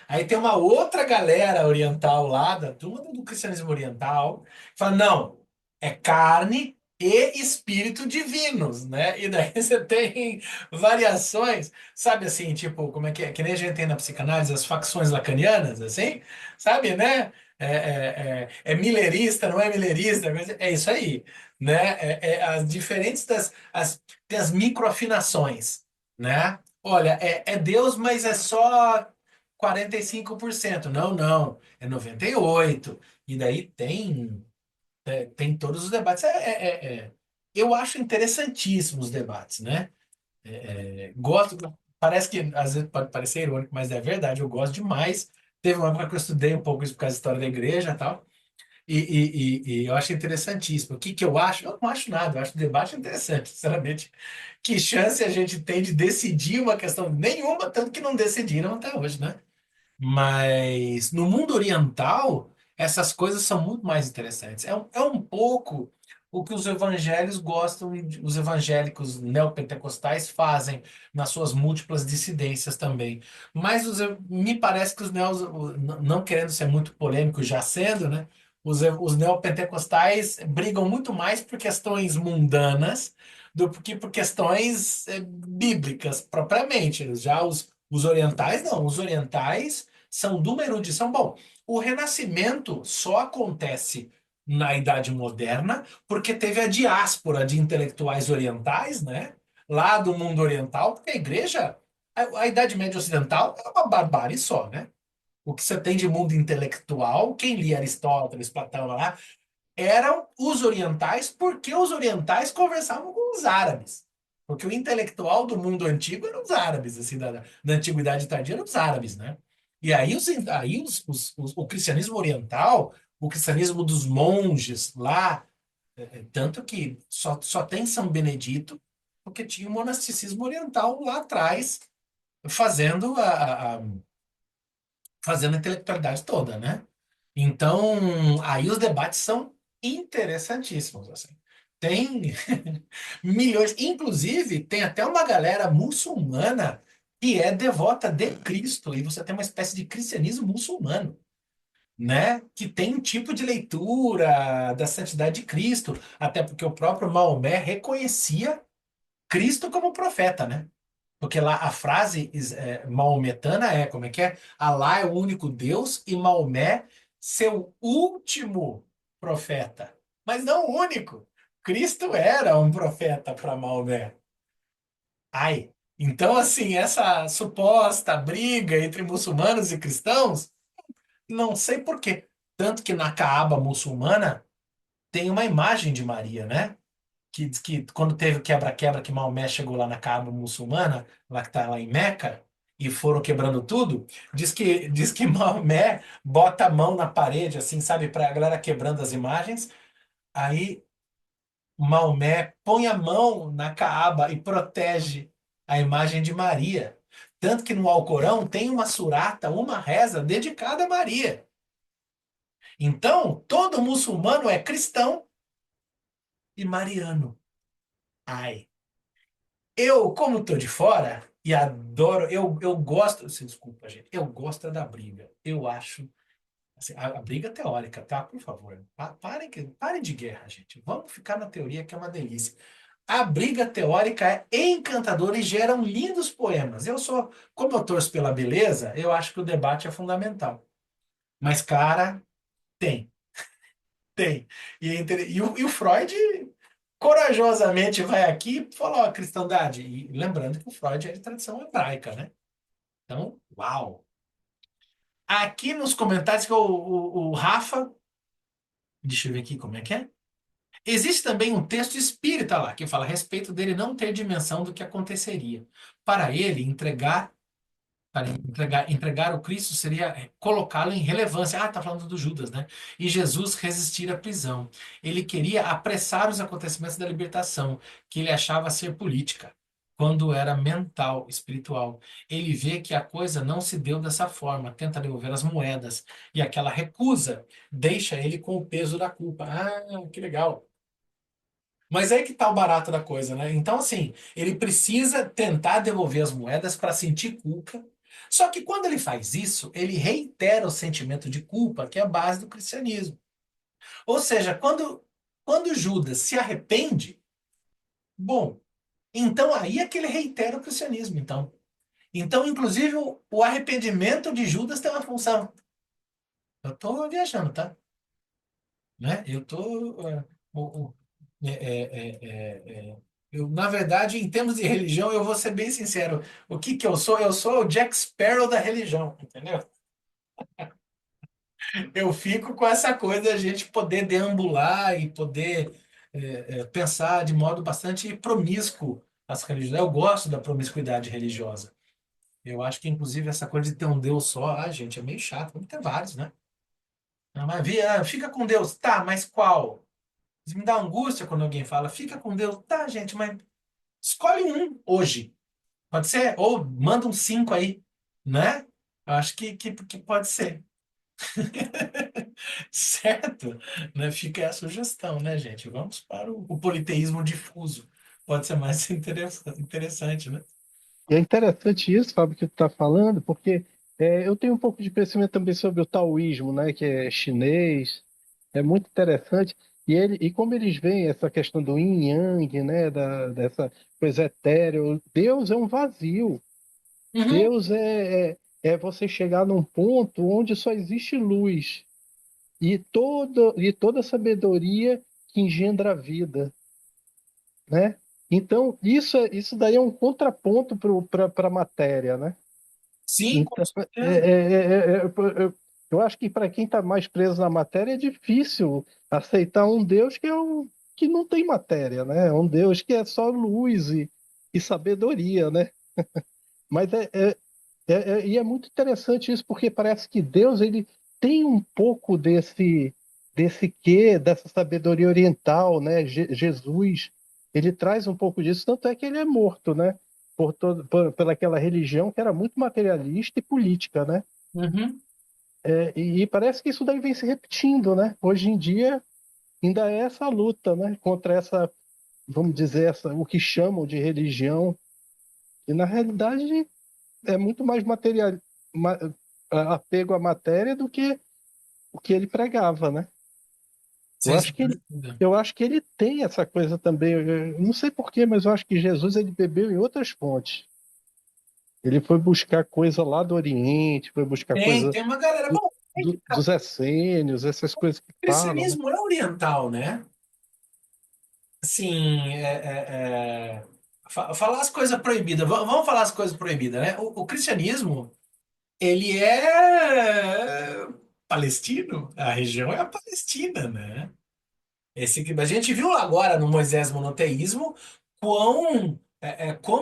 Aí tem uma outra galera oriental lá, da turma do cristianismo oriental, que fala, não, é carne e espírito divinos, né? E daí você tem variações, sabe assim, tipo, como é que é? Que nem a gente tem na psicanálise, as facções lacanianas, assim, sabe, né? É milerista, não é milerista, é isso aí, né? As diferentes tem as microafinações, né? Olha, é Deus, mas é só 45%. Não, não, é 98%. E daí tem todos os debates. Eu acho interessantíssimos os debates, né? Gosto, parece que às vezes pode parecer irônico, mas é verdade, eu gosto demais. Teve uma época que eu estudei um pouco isso por causa da história da igreja e tal. E eu acho interessantíssimo. O que que eu acho? Eu não acho nada, eu acho o debate interessante, sinceramente. Que chance a gente tem de decidir uma questão? Nenhuma, tanto que não decidiram até hoje, né? Mas no mundo oriental, essas coisas são muito mais interessantes. É um pouco o que os evangelhos gostam e os evangélicos neopentecostais fazem nas suas múltiplas dissidências também. Mas me parece que os neos, não querendo ser muito polêmico, já sendo, né? Os neopentecostais brigam muito mais por questões mundanas do que por questões bíblicas propriamente. Já os orientais, não. Os orientais são de uma erudição. Bom, o Renascimento só acontece na Idade Moderna porque teve a diáspora de intelectuais orientais, né? Lá do mundo oriental, porque a igreja, a Idade Média Ocidental é uma barbárie só, né? O que você tem de mundo intelectual, quem lia Aristóteles, Platão lá, eram os orientais, porque os orientais conversavam com os árabes. Porque o intelectual do mundo antigo eram os árabes, assim, da antiguidade tardia eram os árabes, né? E o cristianismo oriental, o cristianismo dos monges lá, tanto que só tem São Benedito, porque tinha o monasticismo oriental lá atrás, fazendo fazendo a intelectualidade toda, né? Então, aí os debates são interessantíssimos, assim. Tem milhões, inclusive tem até uma galera muçulmana que é devota de Cristo, e você tem uma espécie de cristianismo muçulmano, né? Que tem um tipo de leitura da santidade de Cristo, até porque o próprio Maomé reconhecia Cristo como profeta, né? Porque lá a frase maometana como é que é? Alá é o único Deus e Maomé seu último profeta. Mas não o único. Cristo era um profeta para Maomé. Ai. Então, assim, essa suposta briga entre muçulmanos e cristãos, não sei por quê. Tanto que na Caaba muçulmana tem uma imagem de Maria, né? Que diz que quando teve o quebra-quebra que Maomé chegou lá na Caaba muçulmana, lá que tá lá em Meca, e foram quebrando tudo, diz que Maomé bota a mão na parede, assim, sabe, para a galera quebrando as imagens. Aí Maomé põe a mão na Caaba e protege a imagem de Maria. Tanto que no Alcorão tem uma surata, uma reza dedicada a Maria. Então, todo muçulmano é cristão e mariano. Ai. Eu, como tô de fora e adoro, eu gosto, desculpa, gente, eu gosto é da briga. Eu acho, assim, a briga teórica, tá? Por favor, parem de guerra, gente. Vamos ficar na teoria que é uma delícia. A briga teórica é encantadora e geram lindos poemas. Como eu torço pela beleza, eu acho que o debate é fundamental. Mas, cara, tem, tem. E o Freud corajosamente vai aqui e fala, ó, cristandade. E lembrando que o Freud é de tradição hebraica, né? Então, uau. Aqui nos comentários que o Rafa, deixa eu ver aqui como é que é. Existe também um texto espírita lá que fala a respeito dele não ter dimensão do que aconteceria. Para ele, entregar o Cristo seria colocá-lo em relevância. Ah, tá falando do Judas, né? E Jesus resistir à prisão. Ele queria apressar os acontecimentos da libertação, que ele achava ser política, quando era mental, espiritual. Ele vê que a coisa não se deu dessa forma, tenta devolver as moedas, e aquela recusa deixa ele com o peso da culpa. Ah, que legal. Mas aí que tá o barato da coisa, né? Então, assim, ele precisa tentar devolver as moedas para sentir culpa. Só que quando ele faz isso, ele reitera o sentimento de culpa, que é a base do cristianismo. Ou seja, quando Judas se arrepende, bom, então aí é que ele reitera o cristianismo, então, inclusive, o arrependimento de Judas tem uma função. Eu tô viajando, tá? Né? Eu tô. É, é, na verdade, em termos de religião, eu vou ser bem sincero. O que que eu sou? Eu sou o Jack Sparrow da religião, entendeu? Eu fico com essa coisa da gente poder deambular e poder pensar de modo bastante promíscuo as religiões. Eu gosto da promiscuidade religiosa. Eu acho que, inclusive, essa coisa de ter um Deus só, gente, é meio chato. Vamos ter vários, né? Mas fica com Deus. Tá, mas qual? Isso me dá angústia quando alguém fala, fica com Deus. Tá, gente, mas escolhe um hoje. Pode ser? Ou manda um 5 aí, né? Eu acho que pode ser. Certo? Né? Fica aí a sugestão, né, gente? Vamos para o politeísmo difuso. Pode ser mais interessante, né? E é interessante isso, Fábio, que tu está falando, porque eu tenho um pouco de conhecimento também sobre o taoísmo, né, que é chinês, é muito interessante. E como eles veem essa questão do yin e yang, né, dessa coisa etérea, Deus é um vazio. Uhum. Deus é você chegar num ponto onde só existe luz e toda sabedoria que engendra a vida, né? Então, isso daí é um contraponto para a matéria, né? Sim, com Então, certeza. eu acho que para quem está mais preso na matéria é difícil aceitar um Deus que não tem matéria, né? Um Deus que é só luz e sabedoria, né? Mas e é muito interessante isso, porque parece que Deus ele tem um pouco desse quê, dessa sabedoria oriental, né? Jesus, ele traz um pouco disso, tanto é que ele é morto, né? Pelaquela religião que era muito materialista e política, né? Uhum. E parece que isso daí vem se repetindo, né? Hoje em dia ainda é essa luta, né? Contra essa, vamos dizer, o que chamam de religião, e na realidade é muito mais ma- apego à matéria do que o que ele pregava, né? Eu Sem acho que ele, dúvida. eu acho que ele tem essa coisa também. Eu não sei por quê, mas eu acho que Jesus ele bebeu em outras fontes. Ele foi buscar coisa lá do Oriente, foi buscar Tem, coisa tem uma galera. Bom, o dos essênios, essas coisas que falam, né? cristianismo é oriental, né? Sim, falar as coisas proibidas. Vamos falar as coisas proibidas, né? O cristianismo, ele é palestino. A região é a Palestina, né? A gente viu agora no Moisés monoteísmo quão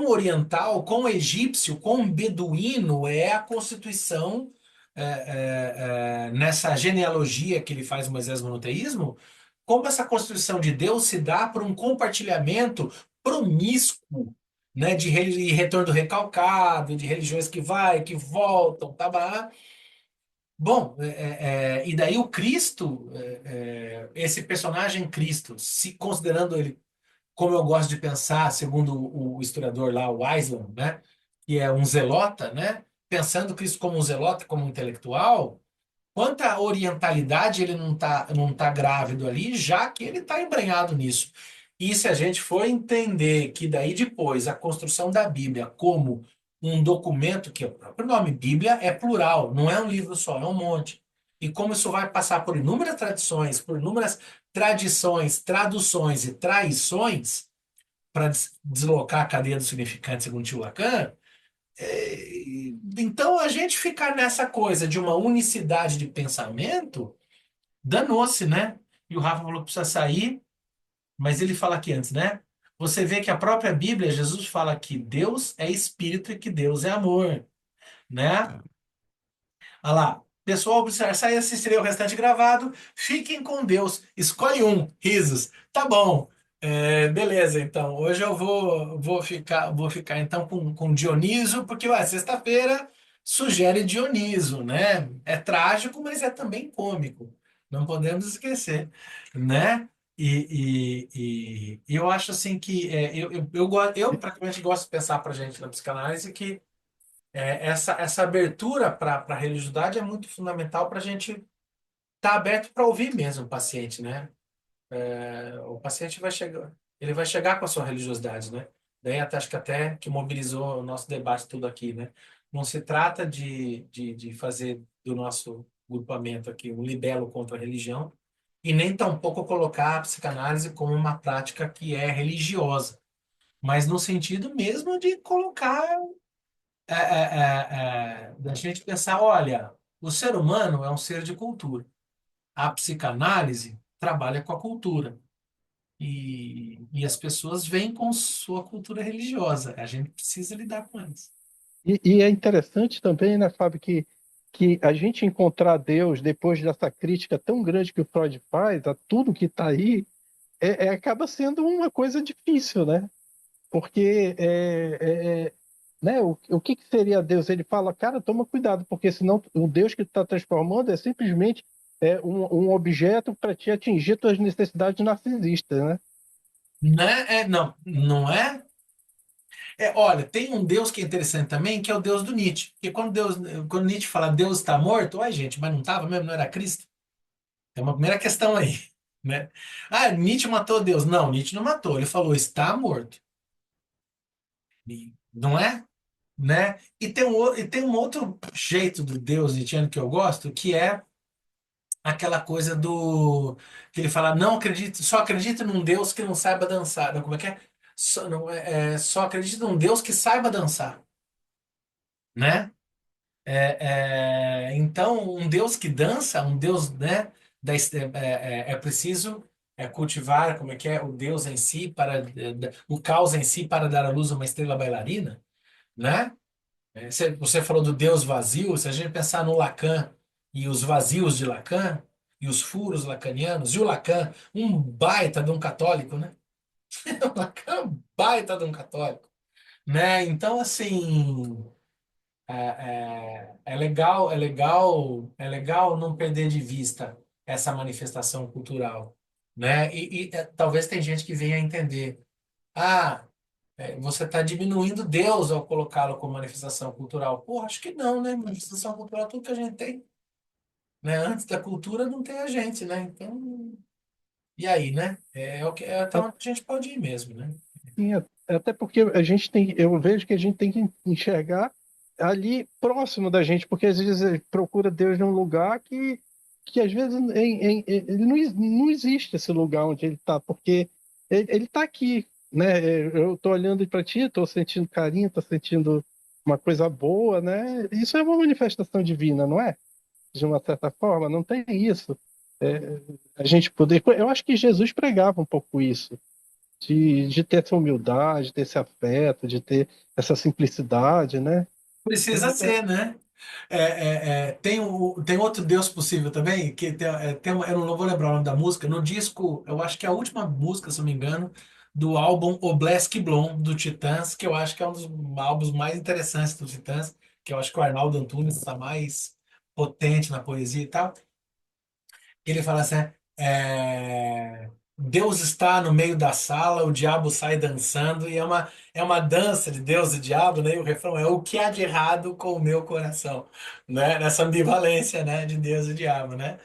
oriental, quão egípcio, quão beduíno é a constituição nessa genealogia que ele faz no Moisés monoteísmo, como essa constituição de Deus se dá por um compartilhamento promíscuo, né, de retorno do recalcado, de religiões que vai, que voltam, tá, tá. Bom, e daí o Cristo, esse personagem Cristo, se considerando ele, como eu gosto de pensar, segundo o historiador lá, o Islam, né, que é um zelota, né, pensando Cristo como um zelota, como um intelectual, quanta orientalidade ele não tá grávido ali, já que ele está embrenhado nisso. E se a gente for entender que daí depois a construção da Bíblia como um documento, que o próprio nome Bíblia é plural, não é um livro só, é um monte. E como isso vai passar por inúmeras tradições, por inúmeras tradições, traduções e traições, para deslocar a cadeia do significante, segundo tio Lacan, então a gente ficar nessa coisa de uma unicidade de pensamento, danou-se, né? E o Rafa falou que precisa sair, mas ele fala aqui antes, né? Você vê que a própria Bíblia, Jesus fala que Deus é espírito e que Deus é amor, né? Olha lá. Pessoal, sai e assistirei o restante gravado. Fiquem com Deus. Escolhe um. Risos. Tá bom. Beleza, então. Hoje eu vou ficar então com Dioniso, porque sexta-feira sugere Dioniso, né? É trágico, mas é também cômico. Não podemos esquecer, né? E eu acho assim que eu praticamente gosto de pensar para gente na psicanálise que essa abertura para a religiosidade é muito fundamental para a gente estar aberto para ouvir mesmo o paciente, né? O paciente ele vai chegar com a sua religiosidade, né? Daí acho que até que mobilizou o nosso debate tudo aqui, né? Não se trata de fazer do nosso grupamento aqui um libelo contra a religião e nem tampouco colocar a psicanálise como uma prática que é religiosa, mas no sentido mesmo de colocar da gente pensar, olha, o ser humano é um ser de cultura. A psicanálise trabalha com a cultura. E as pessoas vêm com sua cultura religiosa. A gente precisa lidar com elas. E é interessante também, né, Fábio, que a gente encontrar Deus depois dessa crítica tão grande que o Freud faz a tudo que está aí, acaba sendo uma coisa difícil, né? Porque né, o que que seria Deus? Ele fala, cara, toma cuidado, porque senão o Deus que tu está transformando é simplesmente um objeto para te atingir tuas necessidades narcisistas, né? Né? Não, não é? Olha, tem um Deus que é interessante também, que é o Deus do Nietzsche. Porque quando Nietzsche fala Deus está morto, ai gente, mas não estava mesmo, não era Cristo? É uma primeira questão aí, né? Ah, Nietzsche matou Deus. Não, Nietzsche não matou. Ele falou está morto. Não é? Né? E tem um outro jeito do Deus nietzschiano que eu gosto, que é aquela coisa do que ele fala, não acredito, só acredito num Deus que não saiba dançar. Não, como é que é? Só, não, só acredito num Deus que saiba dançar, né? Então, um Deus que dança, um Deus, né? É preciso cultivar, como é que é? O Deus em si o caos em si para dar à luz uma estrela bailarina, né? Você falou do Deus vazio, se a gente pensar no Lacan e os vazios de Lacan e os furos lacanianos, e o Lacan, um baita de um católico, né? O Lacan é um baita de um católico, né? Então, assim, é legal não perder de vista essa manifestação cultural, né? E talvez tem gente que venha a entender, ah, você está diminuindo Deus ao colocá-lo como manifestação cultural. Porra, acho que não, né? Manifestação cultural é tudo que a gente tem, né? Antes da cultura não tem a gente, né? Então, e aí, né? É até onde a gente pode ir mesmo, né? Sim, até porque a gente tem, eu vejo que a gente tem que enxergar ali próximo da gente, porque às vezes procura Deus num lugar que às vezes ele não existe esse lugar onde ele está, porque ele está aqui, né? Eu tô olhando para ti, tô sentindo carinho, tô sentindo uma coisa boa, né? Isso é uma manifestação divina, não é? De uma certa forma, não tem isso. É, a gente poder. Eu acho que Jesus pregava um pouco isso, de ter essa humildade, de ter esse afeto, de ter essa simplicidade, né? Precisa ser, né? Tem outro Deus possível também, que eu não vou lembrar o nome da música, no disco, eu acho que é a última música, se não me engano, do álbum Oblesque Blond, do Titãs, que eu acho que é um dos álbuns mais interessantes do Titãs, que eu acho que o Arnaldo Antunes está mais potente na poesia e tal. Ele fala assim, Deus está no meio da sala, o diabo sai dançando, e é uma dança de Deus e diabo, né? E o refrão é o que há de errado com o meu coração, né? Nessa ambivalência, né? De Deus e diabo, né?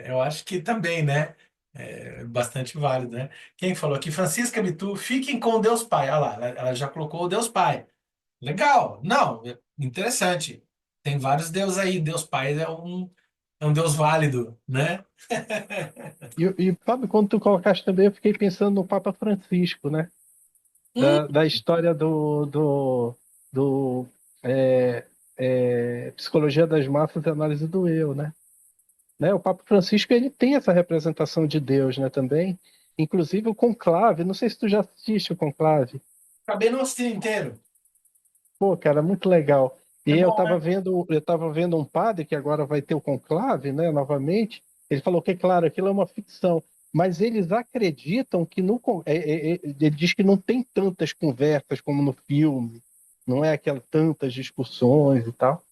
Eu acho que também, né? É bastante válido, né? Quem falou aqui? Francisca Bitu, fiquem com Deus Pai. Olha lá, ela já colocou o Deus Pai. Legal. Não, interessante. Tem vários deuses aí. Deus Pai é um Deus válido, né? Sabe, quando tu colocaste também, eu fiquei pensando no Papa Francisco, né? Hum, Da história do é, Psicologia das Massas e Análise do Eu, né? O Papa Francisco ele tem essa representação de Deus, né, também. Inclusive o Conclave, não sei se tu já assiste o Conclave. acabei não assistindo inteiro. Pô, cara, muito legal. E É bom, né? eu estava vendo um padre que agora vai ter o conclave, né, novamente. Ele falou que, claro, aquilo é uma ficção, mas eles acreditam que ele diz que não tem tantas conversas como no filme, não é aquelas tantas discussões e tal.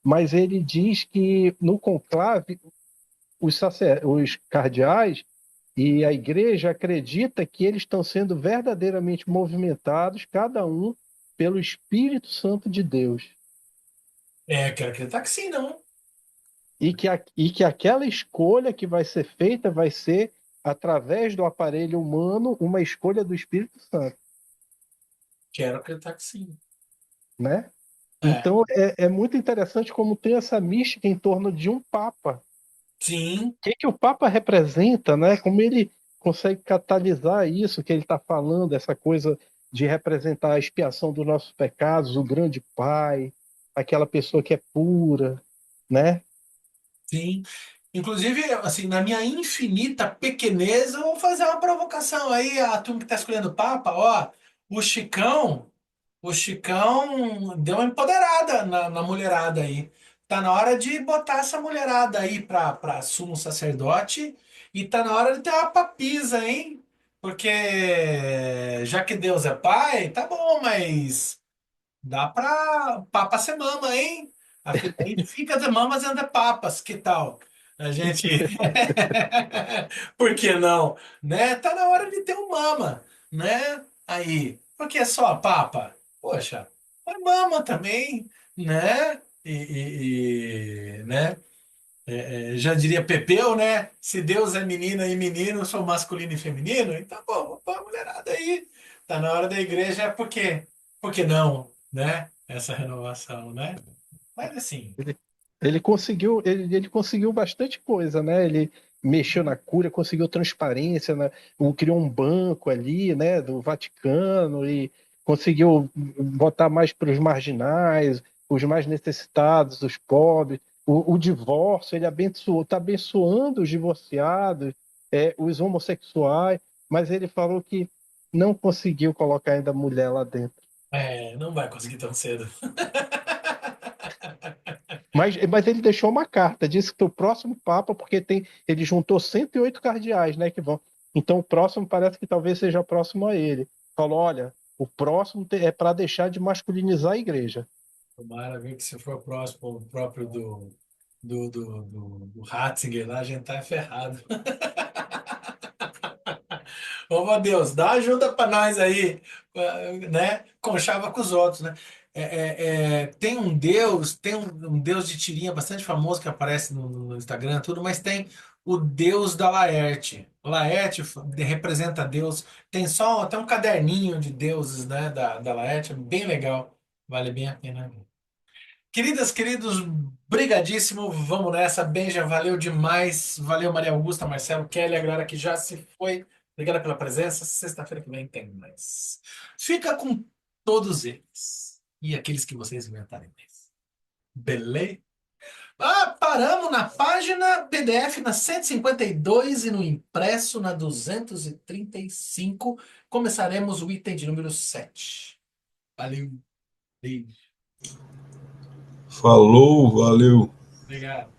Mas ele diz que no conclave os cardeais e a igreja acredita que eles estão sendo verdadeiramente movimentados, cada um pelo Espírito Santo de Deus. Quero acreditar que sim, não. E que aquela escolha que vai ser feita vai ser, através do aparelho humano, uma escolha do Espírito Santo, Quero acreditar que sim. né? É, Então é muito interessante como tem essa mística em torno de um Papa. sim, Que o Papa representa, né? Como ele consegue catalisar isso que ele está falando, essa coisa de representar a expiação dos nossos pecados, o grande Pai, aquela pessoa que é pura, né? sim. Inclusive, assim, na minha infinita pequenez, eu vou fazer uma provocação aí à turma que está escolhendo o Papa. Ó, o Chicão. O Chicão deu uma empoderada na mulherada aí. Tá na hora de botar essa mulherada aí pra sumo sacerdote e tá na hora de ter uma papisa, hein? Porque já que Deus é pai, tá bom, mas dá pra papa ser mama, hein? Aí fica de mamas e anda papas, que tal? A gente. Por que não? Né? Tá na hora de ter um mama, né? Aí, porque é só papa? Poxa, é mama também, né? Né? Já diria Pepeu, né? Se Deus é menina e menino, eu sou masculino e feminino, então, bom, vou pôr a mulherada aí. Tá na hora da igreja, por que não, né? Essa renovação, né? Mas assim, Ele conseguiu bastante coisa, né? Ele mexeu na cura, conseguiu transparência, né? Criou um banco ali, né? Do Vaticano e conseguiu botar mais para os marginais, os mais necessitados, os pobres. O divórcio, ele abençoou, está abençoando os divorciados, os homossexuais, mas ele falou que não conseguiu colocar ainda a mulher lá dentro. não vai conseguir tão cedo. Mas ele deixou uma carta, disse que o próximo Papa, porque ele juntou 108 cardeais, né, que vão. Então o próximo parece que talvez seja próximo a ele. Falou, olha, o próximo é para deixar de masculinizar a igreja. Tomara ver que se for próximo o próprio do Ratzinger lá, a gente tá ferrado. Ô, meu Deus, dá ajuda para nós aí, né? Conchava com os outros, né? Tem um Deus, um Deus de tirinha bastante famoso que aparece no Instagram, tudo, mas tem o Deus da Laerte. Laerte representa Deus. Tem só até um caderninho de deuses, né? Da Laerte, é bem legal, vale bem a pena. Queridas, queridos, brigadíssimo, vamos nessa. Benja, valeu demais. Valeu, Maria Augusta, Marcelo, Kelly, a galera que já se foi. Obrigado pela presença. Sexta-feira que vem tem mais. Fica com todos eles. E aqueles que vocês inventarem mais. Beleza? Ah, paramos na página PDF na 152 e no impresso na 235. Começaremos o item de número 7. Valeu. Beijo. Falou, valeu. Obrigado.